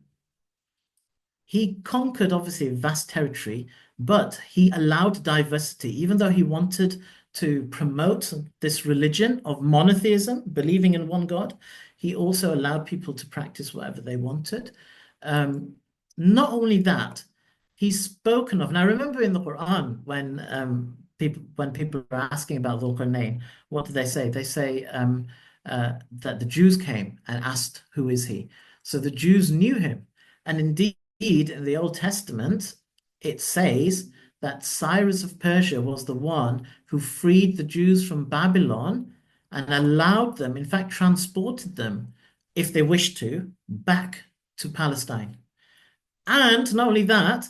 He conquered obviously a vast territory, but he allowed diversity, even though he wanted to promote this religion of monotheism, believing in one God. He also allowed people to practice whatever they wanted. Um, Not only that, he's spoken of. Now, remember in the Quran when people are asking about Dhul Qarnayn, what do they say? They say that the Jews came and asked, "Who is he?" So the Jews knew him, and indeed in the Old Testament, it says that Cyrus of Persia was the one who freed the Jews from Babylon and allowed them, in fact, transported them, if they wished to, back to Palestine. And not only that,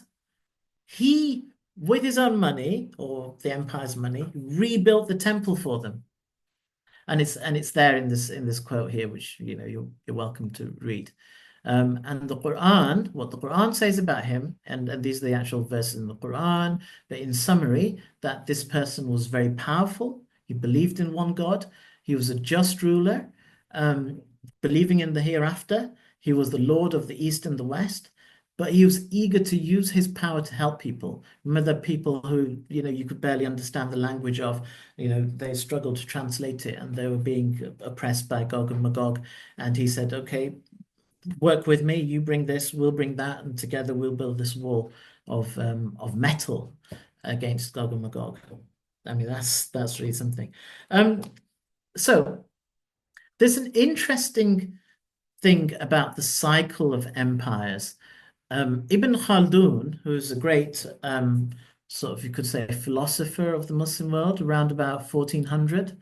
he, with his own money or the empire's money, rebuilt the temple for them. And it's there in this quote here, which you're welcome to read. And the Quran, what the Quran says about him, and these are the actual verses in the Quran, but in summary, that this person was very powerful. He believed in one God. He was a just ruler, um, believing in the hereafter. He was the Lord of the East and the West, but he was eager to use his power to help people. Remember, the people who you could barely understand the language of, they struggled to translate it, and they were being oppressed by Gog and Magog. And he said, "Okay, work with me. You bring this, we'll bring that, and together we'll build this wall of metal against Gog and Magog." I mean, that's really something. Um, so there's an interesting thing about the cycle of empires. Ibn Khaldun, who's a great sort of, you could say, philosopher of the Muslim world around about 1400,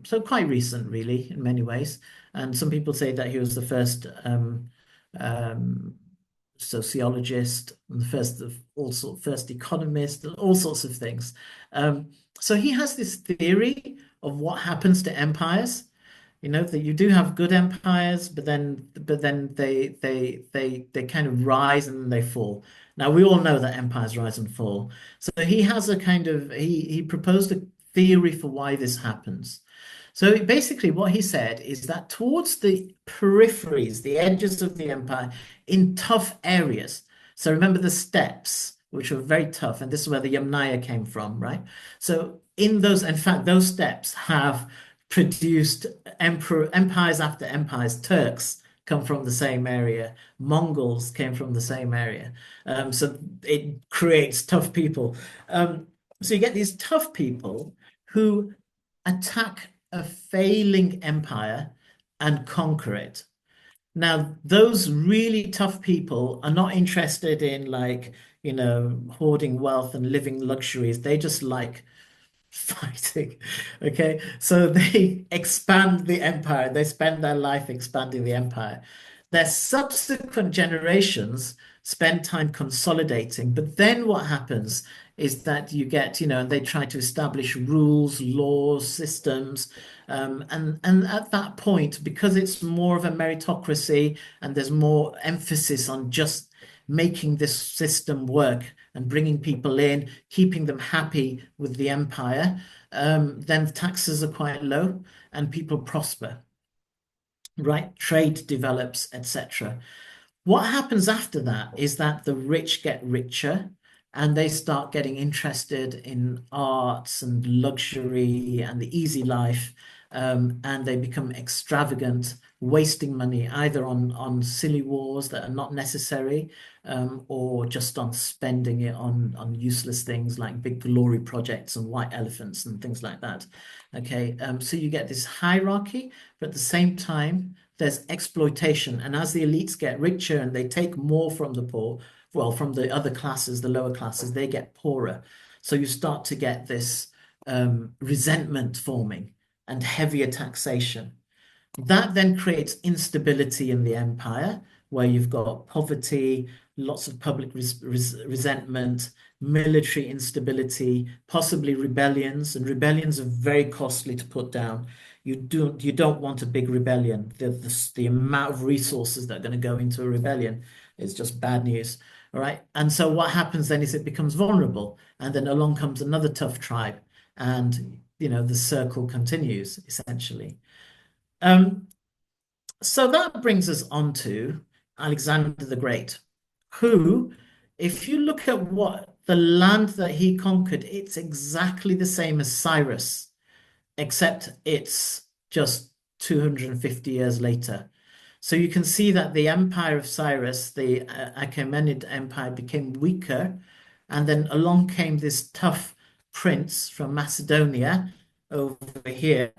so quite recent, really, in many ways. And some people say that he was the first um, sociologist, and the first of first economist, all sorts of things. So he has this theory of what happens to empires. That you do have good empires, but then they kind of rise and then they fall. Now we all know that empires rise and fall. So he has a kind of he proposed a theory for why this happens. So basically, what he said is that towards the peripheries, the edges of the empire, in tough areas. So remember the steppes, which were very tough, and this is where the Yamnaya came from, right? So in fact, those steppes have produced empires after empires. Turks come from the same area. Mongols came from the same area. So it creates tough people. So you get these tough people who attack a failing empire and conquer it. Now, those really tough people are not interested in hoarding wealth and living luxuries. They just like fighting. Okay. So they expand the empire. They spend their life expanding the empire. Their subsequent generations spend time consolidating. But then what happens is that you get, and they try to establish rules, laws, systems. And at that point, because it's more of a meritocracy and there's more emphasis on just making this system work and bringing people in, keeping them happy with the empire, then the taxes are quite low and people prosper, right? Trade develops, etc. What happens after that is that the rich get richer and they start getting interested in arts and luxury and the easy life, and they become extravagant, wasting money either on silly wars that are not necessary, or just on spending it on useless things like big glory projects and white elephants and things like that. Okay, so you get this hierarchy, but at the same time, there's exploitation. And as the elites get richer and they take more from the poor, well, from the other classes, the lower classes, they get poorer. So you start to get this resentment forming and heavier taxation. That then creates instability in the empire, where you've got poverty, lots of public resentment, military instability, possibly rebellions, and rebellions are very costly to put down. You don't want a big rebellion. The amount of resources that are going to go into a rebellion is just bad news. All right. And so what happens then is it becomes vulnerable, and then along comes another tough tribe, and the circle continues essentially. Um, so that brings us on to Alexander the Great, who, if you look at what the land that he conquered, it's exactly the same as Cyrus, except it's just 250 years later. So you can see that the empire of Cyrus, the Achaemenid Empire, became weaker, and then along came this tough prince from Macedonia over here.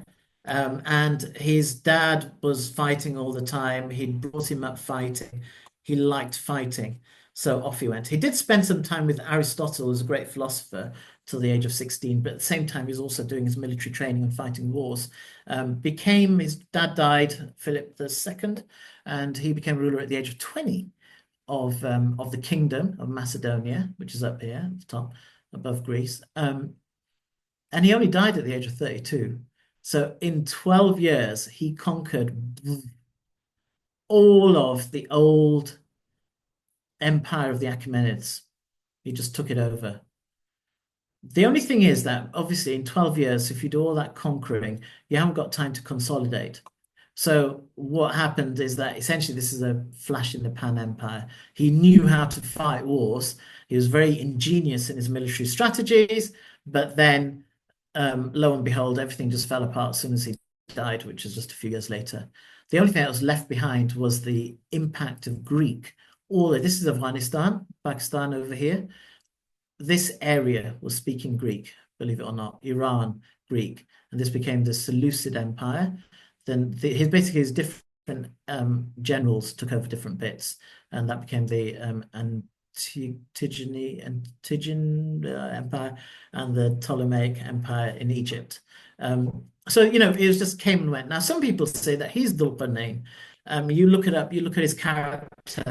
And his dad was fighting all the time. He'd brought him up fighting. He liked fighting. So off he went. He did spend some time with Aristotle, who's a great philosopher, till the age of 16, but at the same time, he was also doing his military training and fighting wars. His dad died, Philip II, and he became ruler at the age of 20 of the kingdom of Macedonia, which is up here at the top above Greece. And he only died at the age of 32. So in 12 years, he conquered all of the old empire of the Achaemenids. He just took it over. The only thing is that obviously in 12 years, if you do all that conquering, you haven't got time to consolidate. So what happened is that essentially this is a flash in the pan empire. He knew how to fight wars. He was very ingenious in his military strategies, but then lo and behold, everything just fell apart as soon as he died, which was just a few years later. The only thing that was left behind was the impact of Greek. This is Afghanistan, Pakistan over here. This area was speaking Greek, believe it or not, Iran, Greek, and this became the Seleucid Empire. Then his different generals took over different bits, and that became the Antigen Empire and the Ptolemaic Empire in Egypt. So it was just came and went. Now, some people say that he's Dhul Qarnayn. You look it up, you look at his character.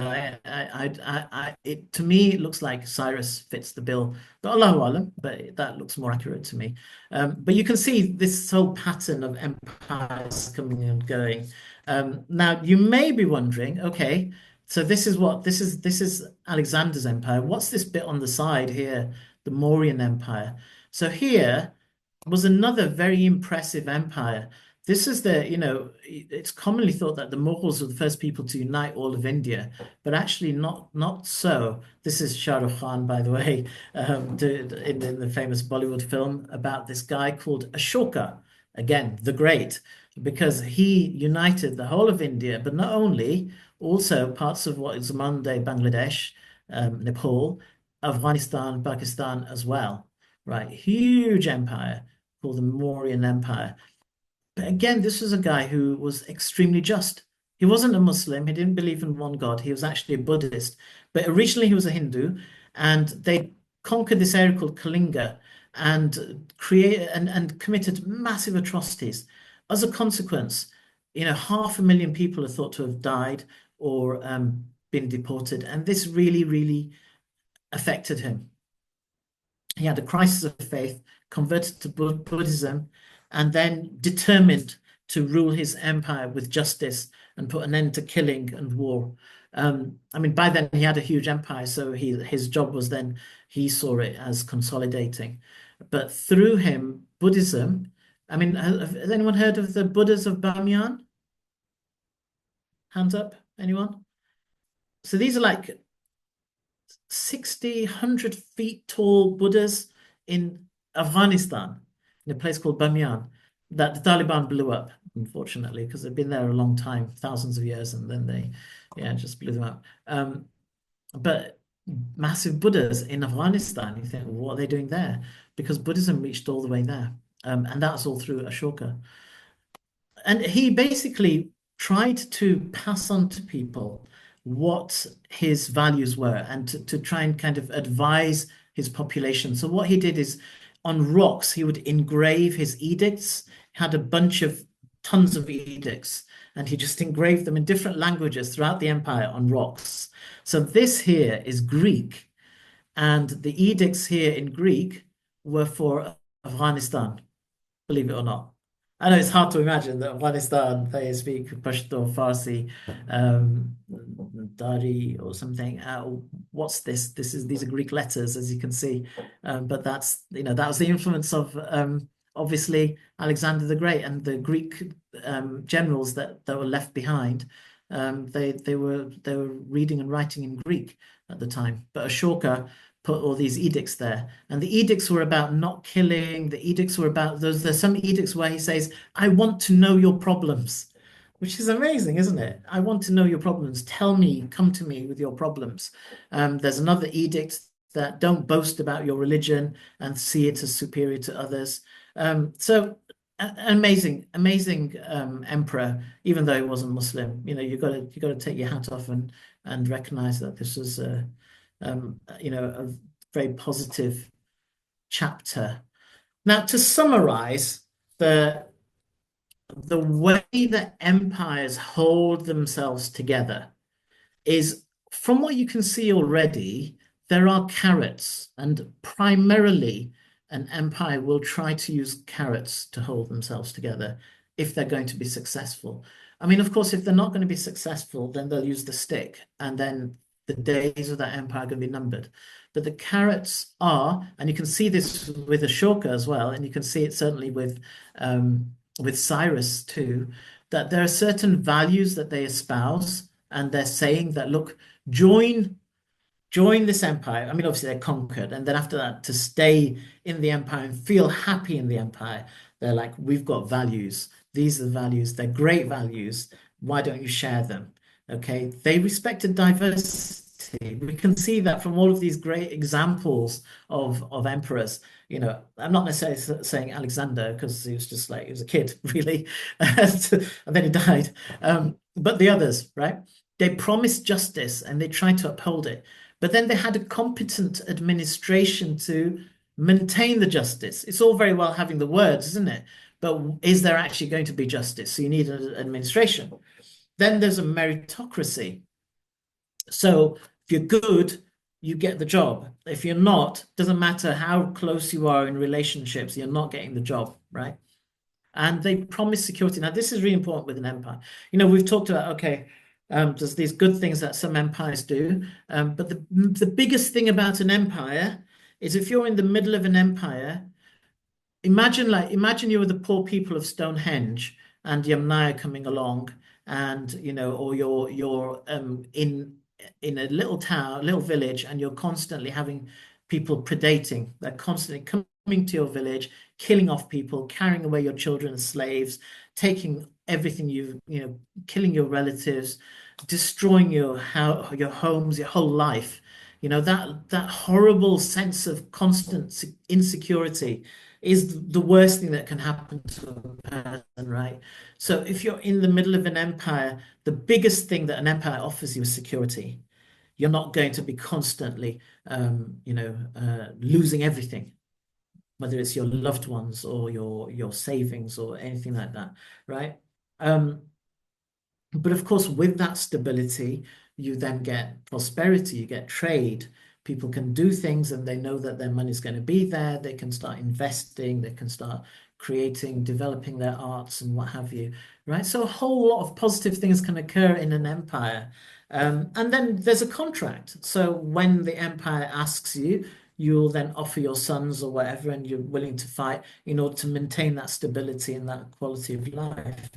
To me, it looks like Cyrus fits the bill. But Allahu Alam, but that looks more accurate to me. But you can see this whole pattern of empires coming and going. Now, you may be wondering, okay, so this is Alexander's empire. What's this bit on the side here? The Mauryan Empire. So here was another very impressive empire. This is it's commonly thought that the Mughals were the first people to unite all of India, but actually not so. This is Shah Rukh Khan, by the way, in the famous Bollywood film about this guy called Ashoka, again, the Great, because he united the whole of India, but not only, also parts of what is modern-day Bangladesh, Nepal, Afghanistan, Pakistan as well, right? Huge empire called the Mauryan Empire. But again, this was a guy who was extremely just. He wasn't a Muslim. He didn't believe in one God. He was actually a Buddhist. But originally he was a Hindu, and they conquered this area called Kalinga and committed massive atrocities. As a consequence, 500,000 people are thought to have died or been deported, and this really, really affected him. He had a crisis of faith, converted to Buddhism, and then determined to rule his empire with justice and put an end to killing and war. By then he had a huge empire, so his job was then, he saw it as consolidating. But through him, Buddhism, has anyone heard of the Buddhas of Bamyan? Hands up, anyone? So these are like 60, 100 feet tall Buddhas in Afghanistan, in a place called Bamyan, that the Taliban blew up, unfortunately, because they've been there a long time, thousands of years, and then they, just blew them up. But massive Buddhas in Afghanistan, you think, well, what are they doing there? Because Buddhism reached all the way there. And that's all through Ashoka. And he basically tried to pass on to people what his values were and to try and kind of advise his population. So what he did is on rocks, he would engrave his edicts, had a bunch of tons of edicts, and he just engraved them in different languages throughout the empire on rocks. So this here is Greek, and the edicts here in Greek were for Afghanistan, believe it or not. I know it's hard to imagine that Afghanistan, they speak Pashto, Farsi, Dari or something. What's this? These are Greek letters, as you can see. But that's, that was the influence of obviously Alexander the Great and the Greek generals that were left behind. They were reading and writing in Greek at the time. But Ashoka put all these edicts there. And the edicts were about not killing. The edicts were about, there's some edicts where he says, I want to know your problems, which is amazing, isn't it? I want to know your problems. Tell me, come to me with your problems. There's another edict that don't boast about your religion and see it as superior to others. So amazing, amazing emperor, even though he wasn't Muslim. You got to take your hat off and recognize that this was a very positive chapter. Now, to summarize, the way that empires hold themselves together is, from what you can see already, there are carrots, and primarily an empire will try to use carrots to hold themselves together if they're going to be successful. I mean, of course, if they're not going to be successful, then they'll use the stick, and then the days of that empire are going to be numbered. But the carrots are, and you can see this with Ashoka as well, and you can see it certainly with Cyrus too, that there are certain values that they espouse, and they're saying that, look, join this empire. I mean, obviously they're conquered, and then after that, to stay in the empire and feel happy in the empire, they're like, we've got values. These are the values. They're great values. Why don't you share them? Okay, they respected diversity. We can see that from all of these great examples of emperors. I'm not necessarily saying Alexander, because he was just like, he was a kid, really, and then he died. But the others, right? They promised justice and they tried to uphold it. But then they had a competent administration to maintain the justice. It's all very well having the words, isn't it? But is there actually going to be justice? So you need an administration. Then there's a meritocracy. So if you're good, you get the job. If you're not, doesn't matter how close you are in relationships, you're not getting the job, right? And they promise security. Now, this is really important with an empire. We've talked about, okay, there's these good things that some empires do, but the biggest thing about an empire is, if you're in the middle of an empire, imagine you were the poor people of Stonehenge and Yamnaya coming along, and or you're in a little town, little village, and you're constantly having people predating. They're constantly coming to your village, killing off people, carrying away your children as slaves, taking everything killing your relatives, destroying your homes, your whole life. That horrible sense of constant insecurity is the worst thing that can happen to a person, right? So if you're in the middle of an empire, the biggest thing that an empire offers you is security. You're not going to be constantly, losing everything, whether it's your loved ones or your savings or anything like that, right? But of course, with that stability, you then get prosperity, you get trade. People can do things and they know that their money is going to be there. They can start investing, they can start creating, developing their arts and what have you, right? So a whole lot of positive things can occur in an empire. And then there's a contract. So when the empire asks you, you'll then offer your sons or whatever, and you're willing to fight in order to maintain that stability and that quality of life.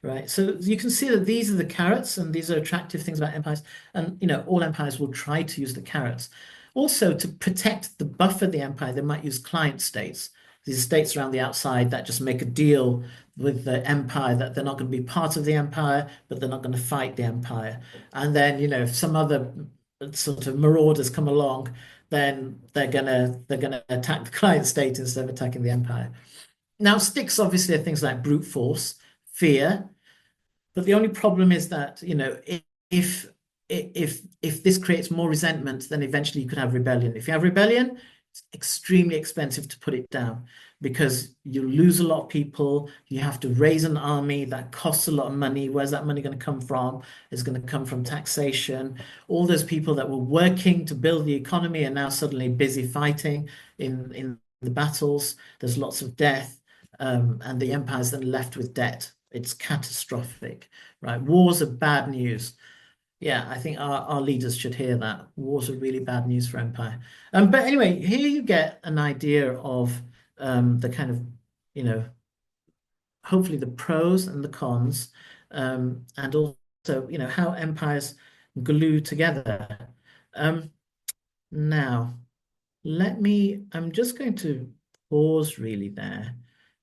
Right. So you can see that these are the carrots, and these are attractive things about empires. And, all empires will try to use the carrots. Also, to protect the buffer of the empire, they might use client states. These states around the outside that just make a deal with the empire that they're not going to be part of the empire, but they're not going to fight the empire. And then, if some other sort of marauders come along, then they're gonna attack the client state instead of attacking the empire. Now, sticks obviously are things like brute force, fear. But the only problem is that, if if this creates more resentment, then eventually you could have rebellion. If you have rebellion, it's extremely expensive to put it down. because you lose a lot of people. You have to raise an army that costs a lot of money. Where's that money going to come from? It's going to come from taxation. All those people that were working to build the economy are now suddenly busy fighting in the battles. There's lots of death, and the empire's then left with debt. It's catastrophic, right? Wars are bad news. Yeah, I think our leaders should hear that. Wars are really bad news for empire. But anyway, here you get an idea of the kind of, you know, hopefully the pros and the cons, and also, you know, how empires glue together. Um, now, I'm just going to pause really there.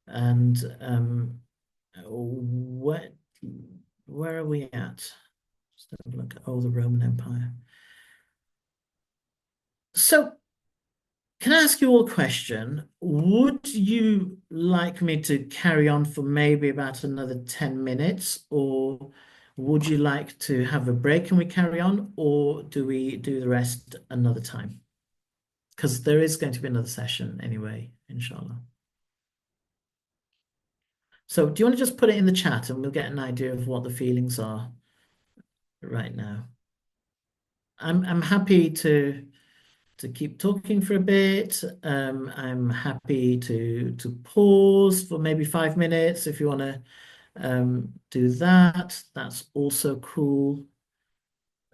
And what, where are we at? Just have a look at, oh, the Roman Empire. So, can I ask you all a question? Would you like me to carry on for maybe about another 10 minutes, or would you like to have a break and we carry on, or do we do the rest another time? Because there is going to be another session anyway, inshallah. So, do you want to just put it in the chat and we'll get an idea of what the feelings are right now? I'm happy to keep talking for a bit. I'm happy to pause for maybe 5 minutes if you want to do that. That's also cool.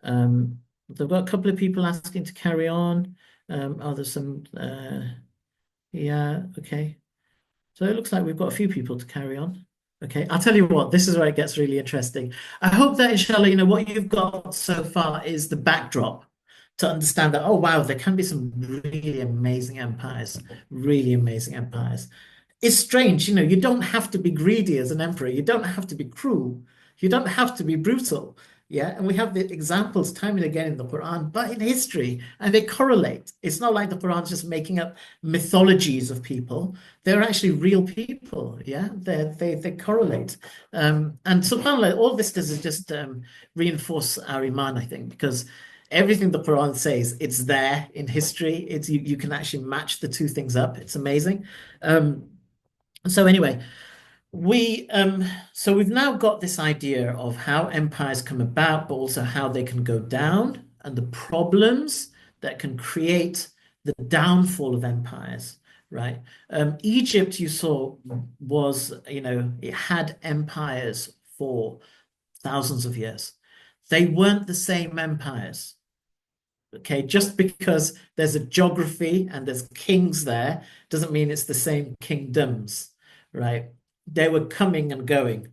They've got a couple of people asking to carry on. Oh, there's some, yeah, okay. So it looks like we've got a few people to carry on. Okay, I'll tell you what, this is where it gets really interesting. I hope that, inshallah, you know, what you've got so far is the backdrop to understand that, oh, wow, there can be some really amazing empires, really amazing empires. It's strange, you know, you don't have to be greedy as an emperor. You don't have to be cruel. You don't have to be brutal. Yeah. And we have the examples time and again in the Quran, but in history, and they correlate. It's not like the Quran's just making up mythologies of people. They're actually real people. Yeah. They correlate. And subhanAllah, all this does is just reinforce our iman, I think, because everything the Quran says, it's there in history. It's you can actually match the two things up. It's amazing. So anyway, we so we've now got this idea of how empires come about, but also how they can go down and the problems that can create the downfall of empires, right? Egypt, you saw, was, you know, it had empires for thousands of years. They weren't the same empires. Okay, just because there's a geography and there's kings there doesn't mean it's the same kingdoms, right? They were coming and going,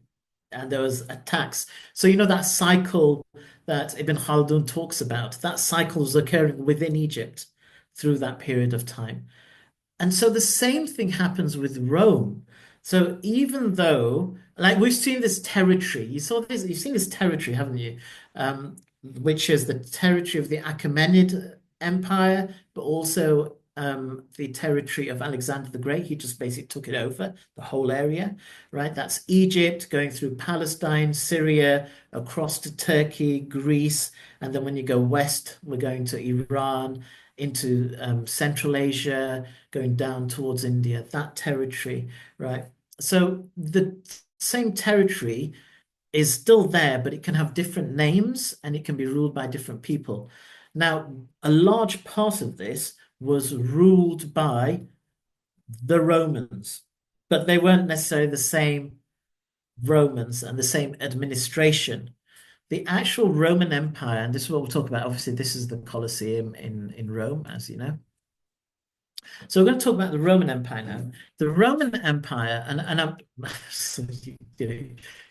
and there was attacks. So you know that cycle that Ibn Khaldun talks about, that cycle was occurring within Egypt through that period of time. And so the same thing happens with Rome. So even though, like we've seen this territory, you've seen this territory, haven't you? Which is the territory of the Achaemenid Empire, but also the territory of Alexander the Great. He just basically took it over, the whole area, right? That's Egypt, going through Palestine, Syria, across to Turkey, Greece, and then when you go west, we're going to Iran, into Central Asia, going down towards India, that territory, right? So the same territory is still there, but it can have different names and it can be ruled by different people. Now, a large part of this was ruled by the Romans, but they weren't necessarily the same Romans and the same administration. The actual Roman Empire, and this is what we'll talk about. Obviously, this is the Colosseum in Rome, as you know. So we're going to talk about the Roman Empire now. The Roman Empire, and I'm, so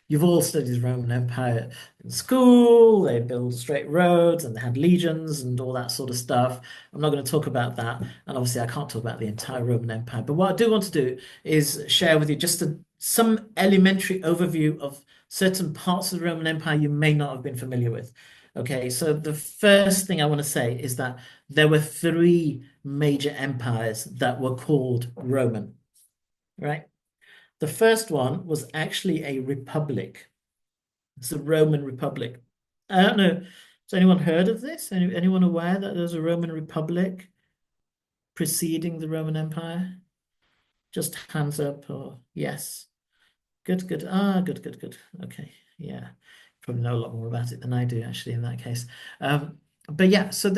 you've all studied the Roman Empire in school. They built straight roads and they had legions and all that sort of stuff. I'm not going to talk about that. And obviously, I can't talk about the entire Roman Empire. But what I do want to do is share with you just some elementary overview of certain parts of the Roman Empire you may not have been familiar with. Okay, so the first thing I want to say is that there were three major empires that were called Roman, right? The first one was actually a republic. It's the Roman Republic. I don't know. Has anyone heard of this? Anyone aware that there's a Roman Republic preceding the Roman Empire? Just hands up or yes. Good, good. Ah, good, good, good. Okay. Yeah. Probably know a lot more about it than I do actually in that case. But yeah, so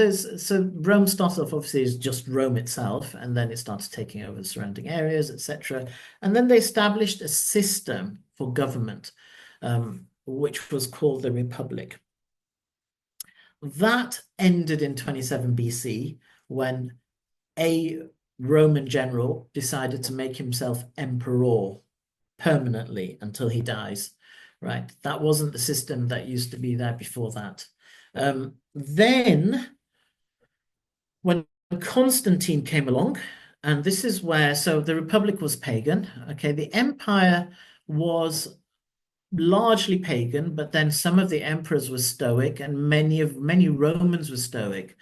Rome started off obviously as just Rome itself, and then it started taking over the surrounding areas, etc. And then they established a system for government, which was called the Republic. That ended in 27 BC when a Roman general decided to make himself emperor permanently until he dies, right? That wasn't the system that used to be there before that. Then when Constantine came along, and this is where, so the Republic was pagan, okay, the empire was largely pagan, but then some of the emperors were Stoic, and many Romans were Stoic.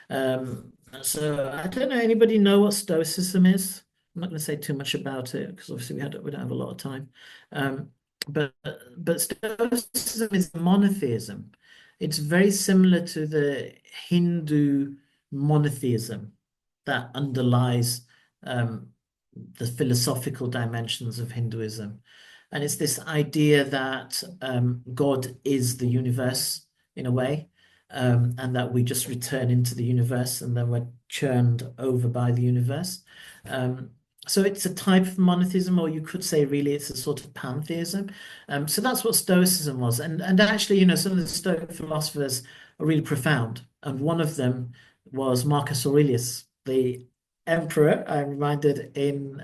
Um, so I don't know. Anybody know what Stoicism is? I'm not going to say too much about it because obviously we don't have a lot of time. Um, but but Stoicism is monotheism. It's very similar to the Hindu monotheism that underlies um, the philosophical dimensions of Hinduism. And it's this idea that God is the universe in a way, and that we just return into the universe and then we're churned over by the universe. Um, so it's a type of monotheism, or you could say really it's a sort of pantheism. So that's what Stoicism was. And actually, some of the Stoic philosophers are really profound. And one of them was Marcus Aurelius, the emperor, I'm reminded in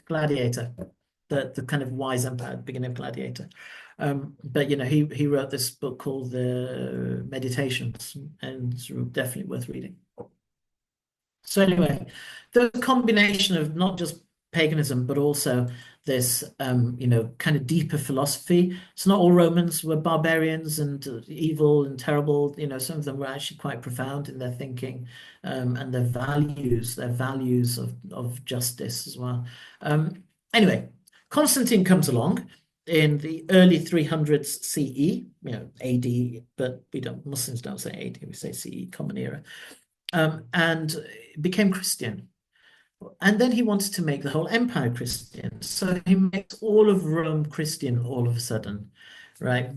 Gladiator, the kind of wise empire at the beginning of Gladiator. But he wrote this book called the Meditations, and it's definitely worth reading. So anyway, the combination of not just paganism, but also this, kind of deeper philosophy. It's not all Romans were barbarians and evil and terrible. Some of them were actually quite profound in their thinking, and their values of justice as well. Anyway, Constantine comes along in the early 300s CE, AD, but Muslims don't say AD, we say CE, Common Era, and became Christian. And then he wanted to make the whole empire Christian. So he makes all of Rome Christian all of a sudden, right?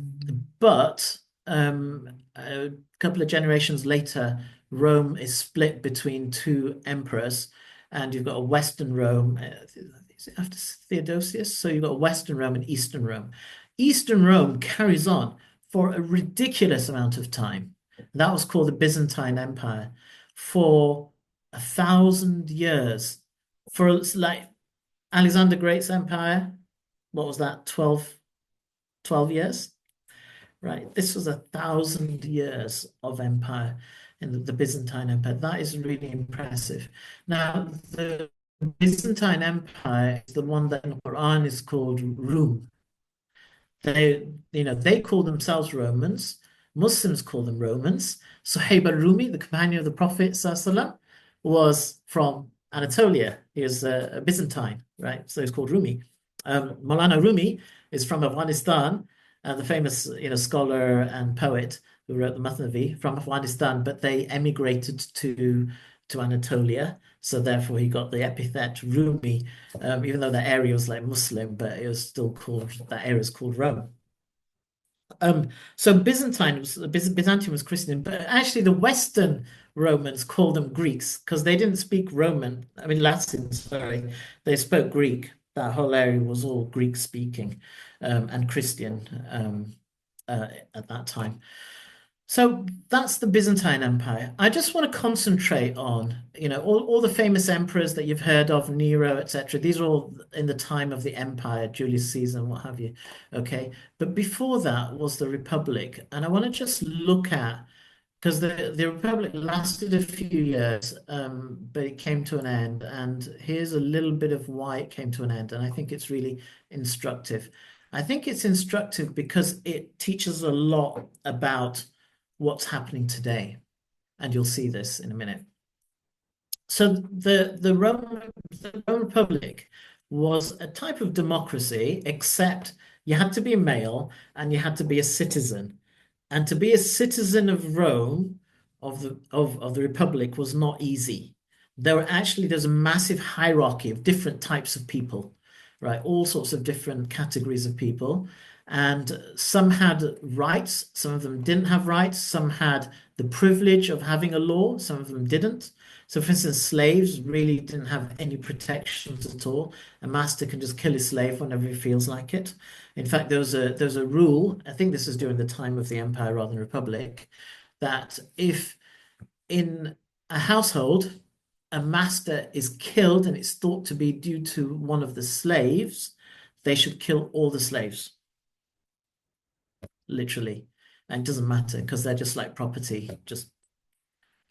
But a couple of generations later, Rome is split between two emperors, and you've got a Western Rome, is it after Theodosius? So you've got Western Rome and Eastern Rome. Eastern Rome carries on for a ridiculous amount of time. That was called the Byzantine Empire for 1,000 years. For like Alexander Great's empire, what was that, 12 years? Right. This was 1,000 years of empire in the Byzantine Empire. That is really impressive. Now, the Byzantine Empire is the one that in the Quran is called Rum. They call themselves Romans. Muslims call them Romans. Suhaib al-Rumi, the companion of the Prophet ﷺ, was from Anatolia. He is a Byzantine, right? So he's called Rumi. Maulana Rumi is from Afghanistan, and the famous, scholar and poet who wrote the Mathnavi from Afghanistan, but they emigrated to Anatolia. So therefore, he got the epithet Rumi, even though the area was like Muslim, but it was still called, that area is called Rome. So Byzantium was Christian, but actually the Western Romans called them Greeks because they didn't speak Latin, sorry. They spoke Greek. That whole area was all Greek speaking, and Christian, at that time. So that's the Byzantine Empire. I just want to concentrate on, all the famous emperors that you've heard of, Nero, etc. These are all in the time of the empire, Julius Caesar and what have you. Okay. But before that was the Republic. And I want to just look at, because the Republic lasted a few years, but it came to an end. And here's a little bit of why it came to an end. And I think it's really instructive. I think it's instructive because it teaches a lot about what's happening today. And you'll see this in a minute. So the Roman Republic was a type of democracy, except you had to be a male and you had to be a citizen. And to be a citizen of Rome, of the Republic, was not easy. there's a massive hierarchy of different types of people, right? All sorts of different categories of people. And some had rights, some of them didn't have rights, some had the privilege of having a law, some of them didn't. So, for instance, slaves really didn't have any protections at all. A master can just kill his slave whenever he feels like it. In fact, there's a rule, I think this is during the time of the empire rather than republic, that if in a household a master is killed and it's thought to be due to one of the slaves, they should kill all the slaves, literally. And it doesn't matter because they're just like property, just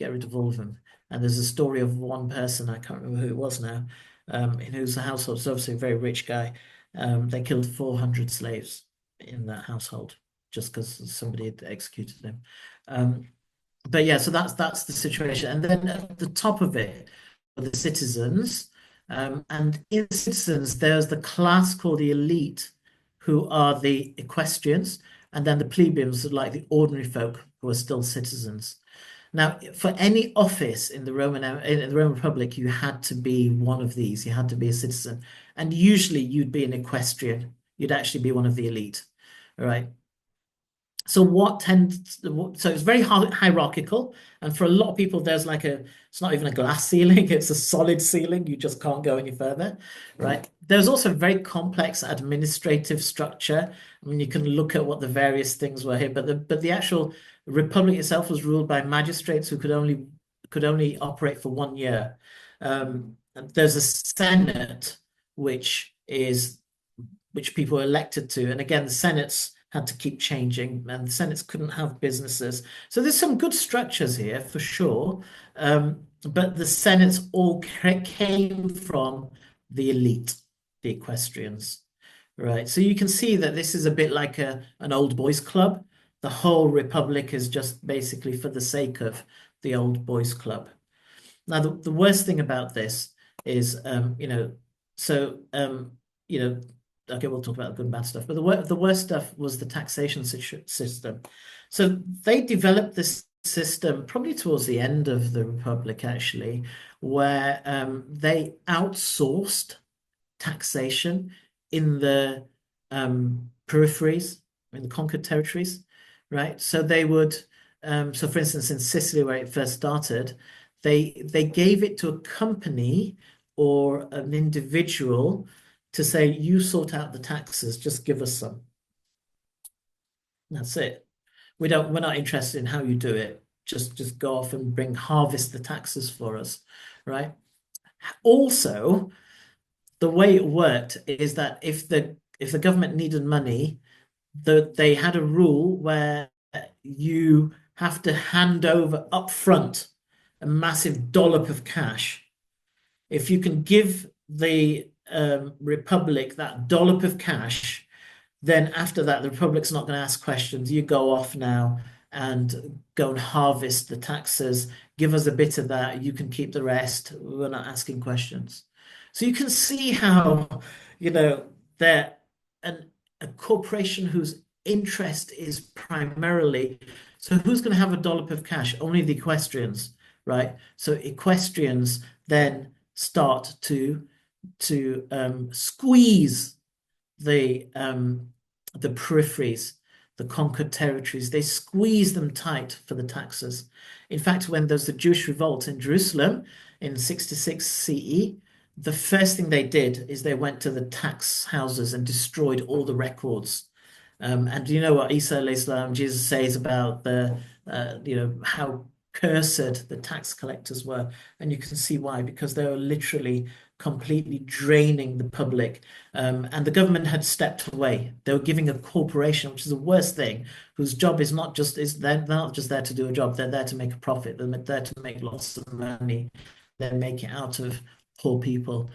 get rid of all of them. And there's a story of one person, I can't remember who it was now, in whose household, it's obviously a very rich guy. They killed 400 slaves in that household just because somebody had executed him. But yeah, so that's the situation. And then at the top of it are the citizens. And in the citizens, there's the class called the elite, who are the equestrians, and then the plebeians, like the ordinary folk who are still citizens. Now, for any office in the Roman Republic, you had to be one of these. You had to be a citizen, and usually you'd be an equestrian. You'd actually be one of the elite, all right? So it's very hierarchical, and for a lot of people, it's not even a glass ceiling; it's a solid ceiling. You just can't go any further, right? There's also a very complex administrative structure. I mean, you can look at what the various things were here, but the actual republic itself was ruled by magistrates who could only operate for 1 year. There's a senate, which is which people were elected to. And again, the senates had to keep changing, and the senates couldn't have businesses. So there's some good structures here for sure. But the senates all came from the elite, the equestrians, right? So you can see that this is a bit like an old boys club. The whole republic is just basically for the sake of the old boys club. Now, the worst thing about this is, you know, okay, we'll talk about the good and bad stuff, but the worst stuff was the taxation system. So they developed this system probably towards the end of the Republic, actually, where they outsourced taxation in the peripheries, in the conquered territories, right? So they would, so for instance, in Sicily, where it first started, they gave it to a company or an individual to say, you sort out the taxes, just give us some. That's it. We're not interested in how you do it. Just go off and harvest the taxes for us, right? Also, the way it worked is that if the government needed money, they had a rule where you have to hand over upfront a massive dollop of cash. If you can give the Republic that dollop of cash, then after that, the Republic's not going to ask questions. You go off now and go and harvest the taxes. Give us a bit of that. You can keep the rest. We're not asking questions. So you can see how, they're a corporation whose interest is primarily, so who's going to have a dollop of cash? Only the equestrians, right? So equestrians then start to squeeze the peripheries, the conquered territories. They squeeze them tight for the taxes. In fact, when there's the Jewish revolt in Jerusalem in 66 CE, the first thing they did is they went to the tax houses and destroyed all the records. And do you know what Isa alayhi salam, Jesus says about how cursed the tax collectors were? And you can see why, because they were literally completely draining the public. And the government had stepped away. They were giving a corporation, which is the worst thing, whose job is not just is they're not just there to do a job, they're there to make a profit, they're there to make lots of money, they make it out of poor people.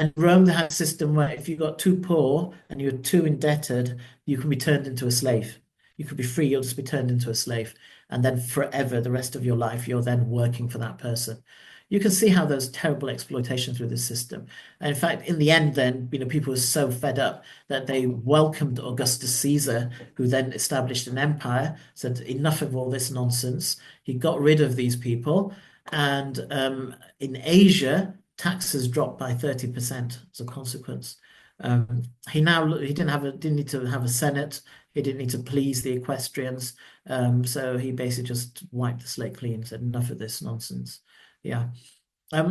And Rome, they had a system where if you got too poor and you're too indebted, you can be turned into a slave. You could be free, you'll just be turned into a slave. And then forever, the rest of your life, you're then working for that person. You can see how there's terrible exploitation through this system. And in fact, in the end, then, people were so fed up that they welcomed Augustus Caesar, who then established an empire, said, enough of all this nonsense. He got rid of these people. And in Asia, taxes dropped by 30% as a consequence. He didn't need to have a Senate. He didn't need to please the equestrians. So he basically just wiped the slate clean and said, enough of this nonsense. Yeah.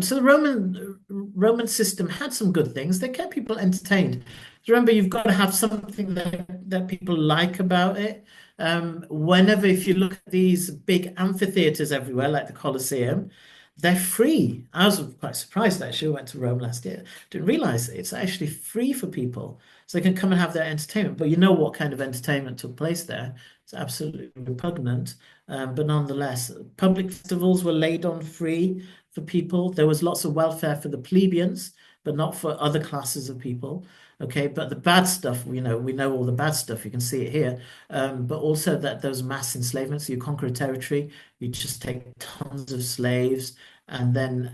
So the Roman system had some good things. They kept people entertained. Remember, you've got to have something that people like about it. Whenever, if you look at these big amphitheaters everywhere, like the Colosseum, they're free. I was quite surprised actually. I went to Rome last year. Didn't realize it's actually free for people, so they can come and have their entertainment. But you know what kind of entertainment took place there? It's absolutely repugnant. But nonetheless, public festivals were laid on free for people. There was lots of welfare for the plebeians, but not for other classes of people. Okay, but the bad stuff, we know all the bad stuff. You can see it here. But also that those mass enslavements, you conquer a territory, you just take tons of slaves and then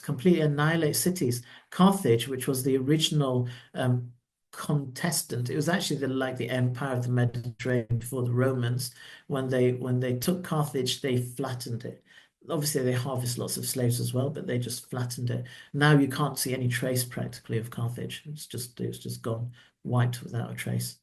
completely annihilate cities. Carthage, which was the original contestant, it was actually like the empire of the Mediterranean before the Romans. When they took Carthage, they flattened it. Obviously, they harvest lots of slaves as well, but they just flattened it. Now you can't see any trace practically of Carthage. It's just gone, wiped without a trace.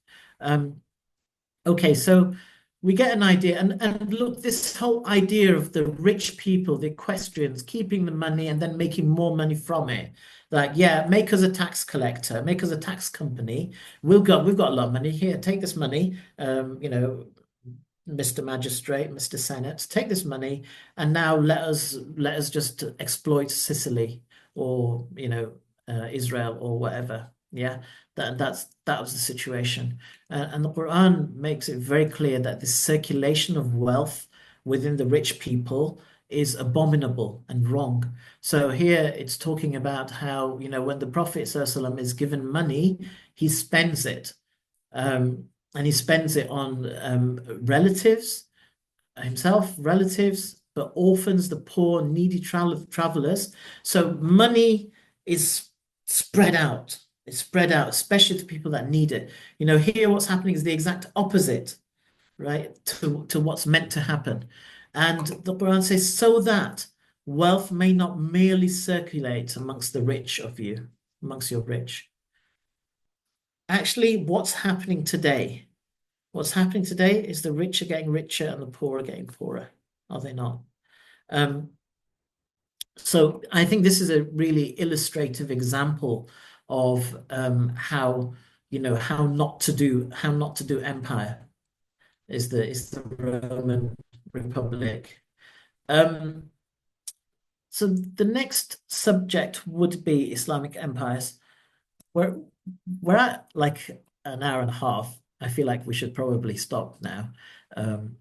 Okay, so we get an idea, and look, this whole idea of the rich people, the equestrians, keeping the money and then making more money from it. Like, yeah, make us a tax collector, make us a tax company. We've got a lot of money here. Take this money. Mr. Magistrate, Mr. Senate, take this money and now let us just exploit Sicily or Israel or whatever. Yeah, that was the situation, and the Quran makes it very clear that the circulation of wealth within the rich people is abominable and wrong. So here it's talking about how when the Prophet ﷺ is given money, he spends it. And he spends it on relatives, himself, relatives, but orphans, the poor, needy travelers. So money is spread out. It's spread out, especially to people that need it. Here what's happening is the exact opposite, right, to what's meant to happen. And the Quran says, so that wealth may not merely circulate amongst the rich of you, amongst your rich. Actually, what's happening today? What's happening today is the rich are getting richer and the poor are getting poorer, are they not? Um, so I think this is a really illustrative example of how not to do empire is the Roman Republic. Um, so the next subject would be Islamic empires. We're we're at like an hour and a half. I feel like we should probably stop now. And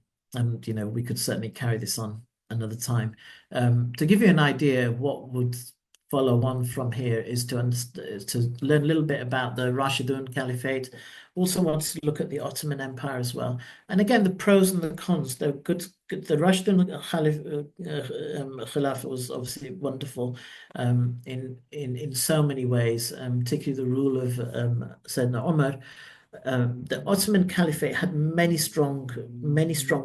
we could certainly carry this on another time. To give you an idea, what would follow on from here is to learn a little bit about the Rashidun Caliphate. Also want to look at the Ottoman Empire as well. And again, the pros and the cons. They're good. The Rashidun Khilafah was obviously wonderful in so many ways, particularly the rule of Sayyidina Umar. The Ottoman Caliphate had many strong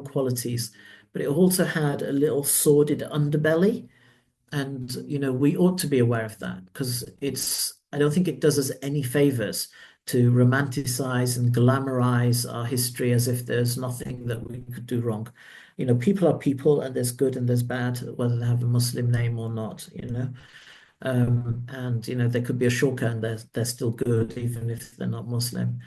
qualities, but it also had a little sordid underbelly. And, we ought to be aware of that because I don't think it does us any favors to romanticize and glamorize our history as if there's nothing that we could do wrong. People are people and there's good and there's bad, whether they have a Muslim name or not. And there could be a shortcut and they're still good even if they're not Muslim.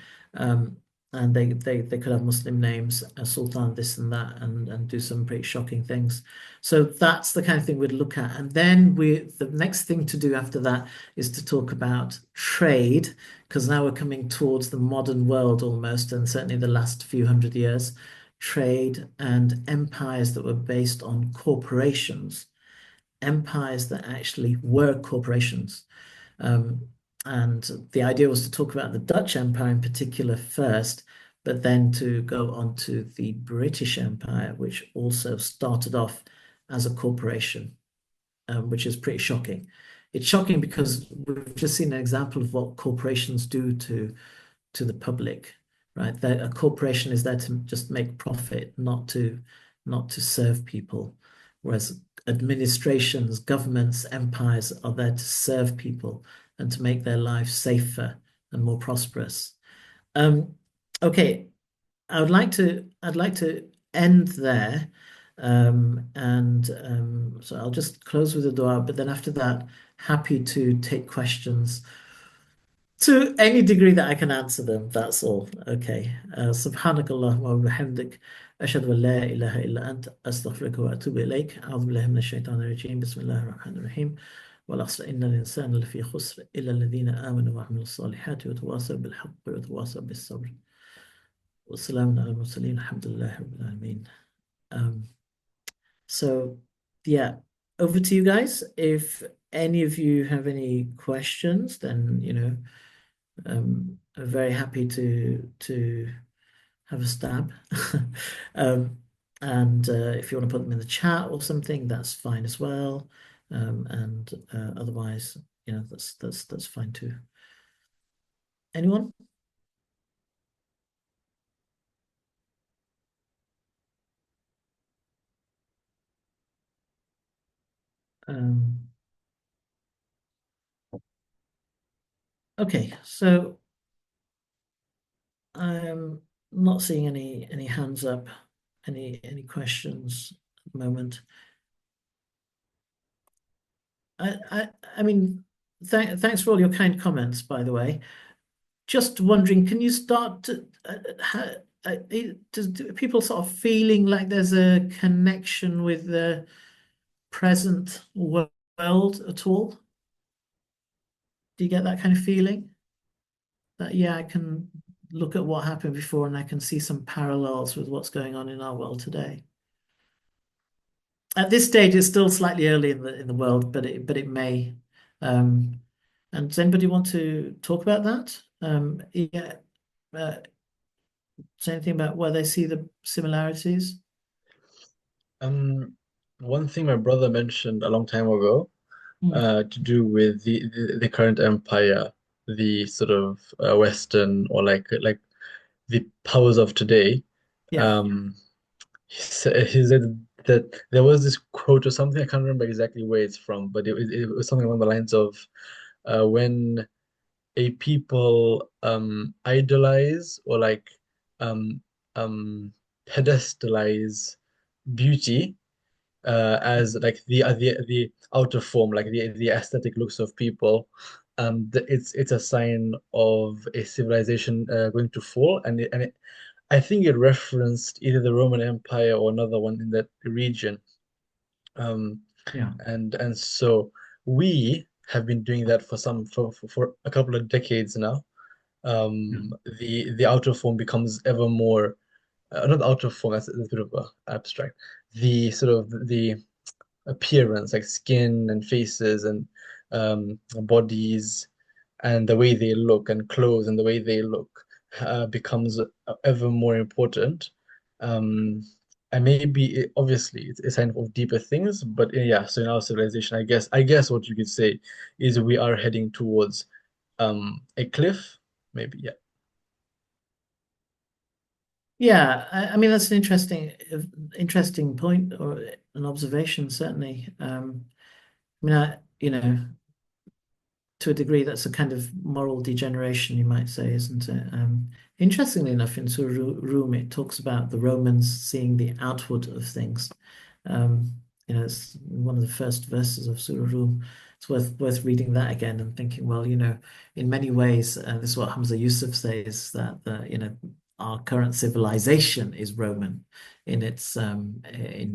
And they could have Muslim names, a sultan, this and that, and do some pretty shocking things. So that's the kind of thing we'd look at. And then the next thing to do after that is to talk about trade, because now we're coming towards the modern world almost, and certainly the last few hundred years, trade and empires that were based on corporations, empires that actually were corporations. And the idea was to talk about the Dutch Empire in particular first, but then to go on to the British Empire, which also started off as a corporation, which is pretty shocking. It's shocking because we've just seen an example of what corporations do to the public, right? That a corporation is there to just make profit, not to serve people. whereas administrations, governments, empires are there to serve people and to make their lives safer and more prosperous. Um, okay, I'd like to end there. So I'll just close with a dua, but then after that, happy to take questions to any degree that I can answer them. That's all. Okay. Subhanakallah wa bihamdik. أشهد أن لا إله إلا أنت أستغفرك وأتوب إليك أعوذ بالله من الشيطان الرجيم بسم الله الرحمن الرحيم والعصر إن الإنسان لفي خسر إلا الذين آمنوا وعملوا الصالحات وتواصوا بالحق وتواصوا بالصبر والسلام على المرسلين الحمد لله رب العالمين. Um, so yeah, over to you guys. If any of you have any questions, then I'm very happy to have a stab. um, and if you want to put them in the chat or something, that's fine as well. And otherwise, that's fine too. Anyone? Um, okay, so I'm not seeing any hands up, any questions at the moment. I mean, thanks for all your kind comments, by the way. Just wondering, can you start to, do people sort of feeling like there's a connection with the present world at all? Do you get that kind of feeling? That, yeah, I can look at what happened before and I can see some parallels with what's going on in our world today. At this stage, it's still slightly early in the world, but it may. And does anybody want to talk about that? Yeah, say anything about where they see the similarities? One thing my brother mentioned a long time ago, Hmm. to do with the current empire, the sort of Western or like the powers of today. Yeah, Um, he said that there was this quote or something. I can't remember exactly where it's from, but it was something along the lines of when a people idolize or um, um, pedestalize beauty as like the outer form, like the aesthetic looks of people. It's a sign of a civilization going to fall, I think it referenced either the Roman Empire or another one in that region. Um, yeah, and so we have been doing that for a couple of decades now. yeah, The outer form becomes ever more not the outer form, that's a bit of abstract. The sort of the appearance, like skin and faces and bodies, and the way they look and clothes and the way they look becomes ever more important. Um, and maybe obviously it's a sign of deeper things, but yeah. So in our civilization, I guess what you could say is we are heading towards a cliff, maybe. Yeah. yeah. I mean, that's an interesting point or an observation, certainly. I mean, to a degree, that's a kind of moral degeneration, you might say, isn't it? Interestingly enough, in Surah Rum, it talks about the Romans seeing the outward of things. Um, it's one of the first verses of Surah Rum. It's worth reading that again and thinking, well, in many ways, this is what Hamza Yusuf says that our current civilization is Roman in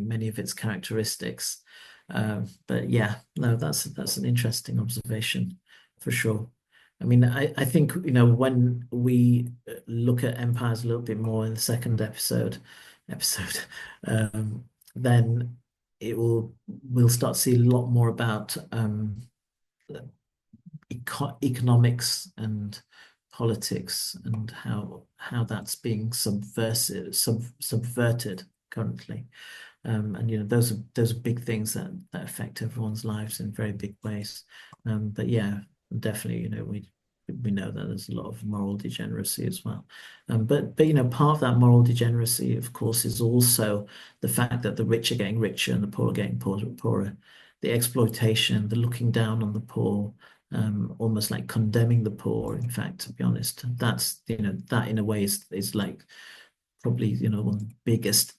many of its characteristics. But yeah, no, that's an interesting observation for sure. I mean, I think, when we look at empires a little bit more in the second episode, um, then we'll start to see a lot more about economics and politics and how that's being subverted currently. And those are big things that affect everyone's lives in very big ways. But yeah, definitely, we we know that there's a lot of moral degeneracy as well. But you know, part of that moral degeneracy, of course, is also the fact that the rich are getting richer and the poor are getting poorer. The exploitation, the looking down on the poor, almost like condemning the poor. In fact, to be honest, that's, you know, that in a way is like probably, you know, one of the biggest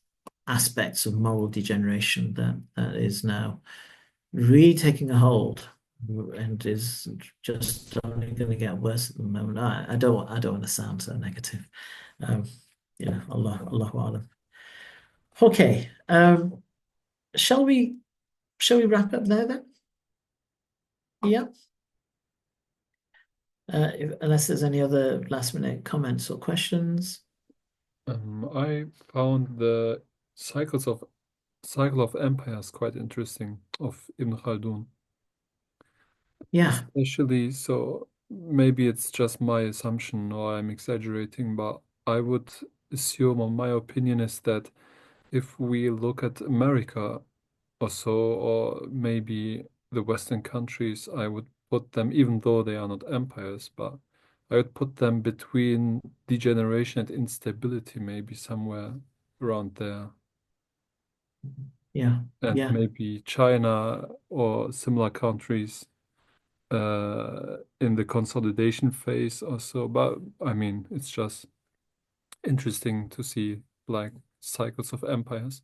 aspects of moral degeneration that is now really taking a hold and is just only going to get worse at the moment. I don't want to sound so negative. Um, Allahu Alam. Okay. Shall we wrap up there then? Yeah. Unless there's any other last minute comments or questions. I found the cycle of empires quite interesting of Ibn Khaldun. Yeah. Especially, so maybe it's just my assumption or I'm exaggerating, but I would assume, or my opinion is that if we look at America or so, or maybe the Western countries, I would put them, even though they are not empires, but I would put them between degeneration and instability, maybe somewhere around there. Yeah. And Yeah. maybe China or similar countries in the consolidation phase or so. But I mean, it's just interesting to see like cycles of empires.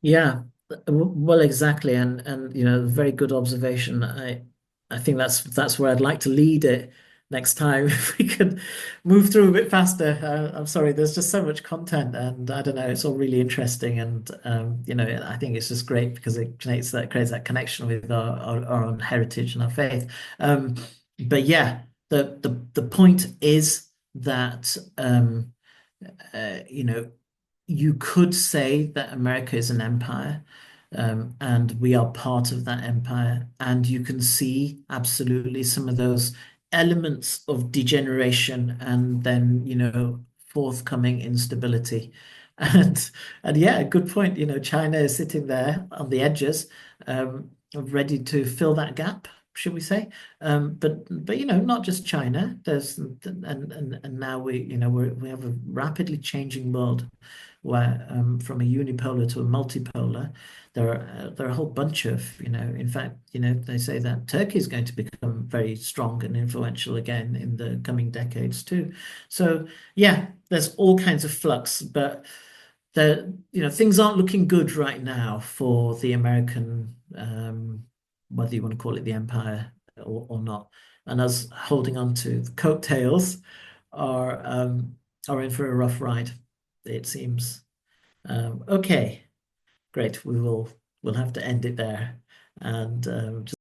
Yeah, well, exactly, and you know, very good observation. I think that's where I'd like to lead it next time if we could move through a bit faster. I'm sorry, there's just so much content, and I don't know, it's all really interesting, and you know, I think it's just great because it creates that connection with our own heritage and our faith. Um, but yeah, the point is that you know, you could say that America is an empire, and we are part of that empire. And you can see absolutely some of those elements of degeneration and then, you know, forthcoming instability. And yeah, good point. You know, China is sitting there on the edges, ready to fill that gap, should we say? But you know, not just China. There's and now you know, we have a rapidly changing world where from a unipolar to a multipolar, there are a whole bunch of, you know, in fact, you know, they say that Turkey is going to become very strong and influential again in the coming decades too. So yeah, there's all kinds of flux, but you know, things aren't looking good right now for the American, whether you want to call it the empire or not. And us holding on to the coattails are in for a rough ride, it seems. Okay, great. We'll have to end it there and just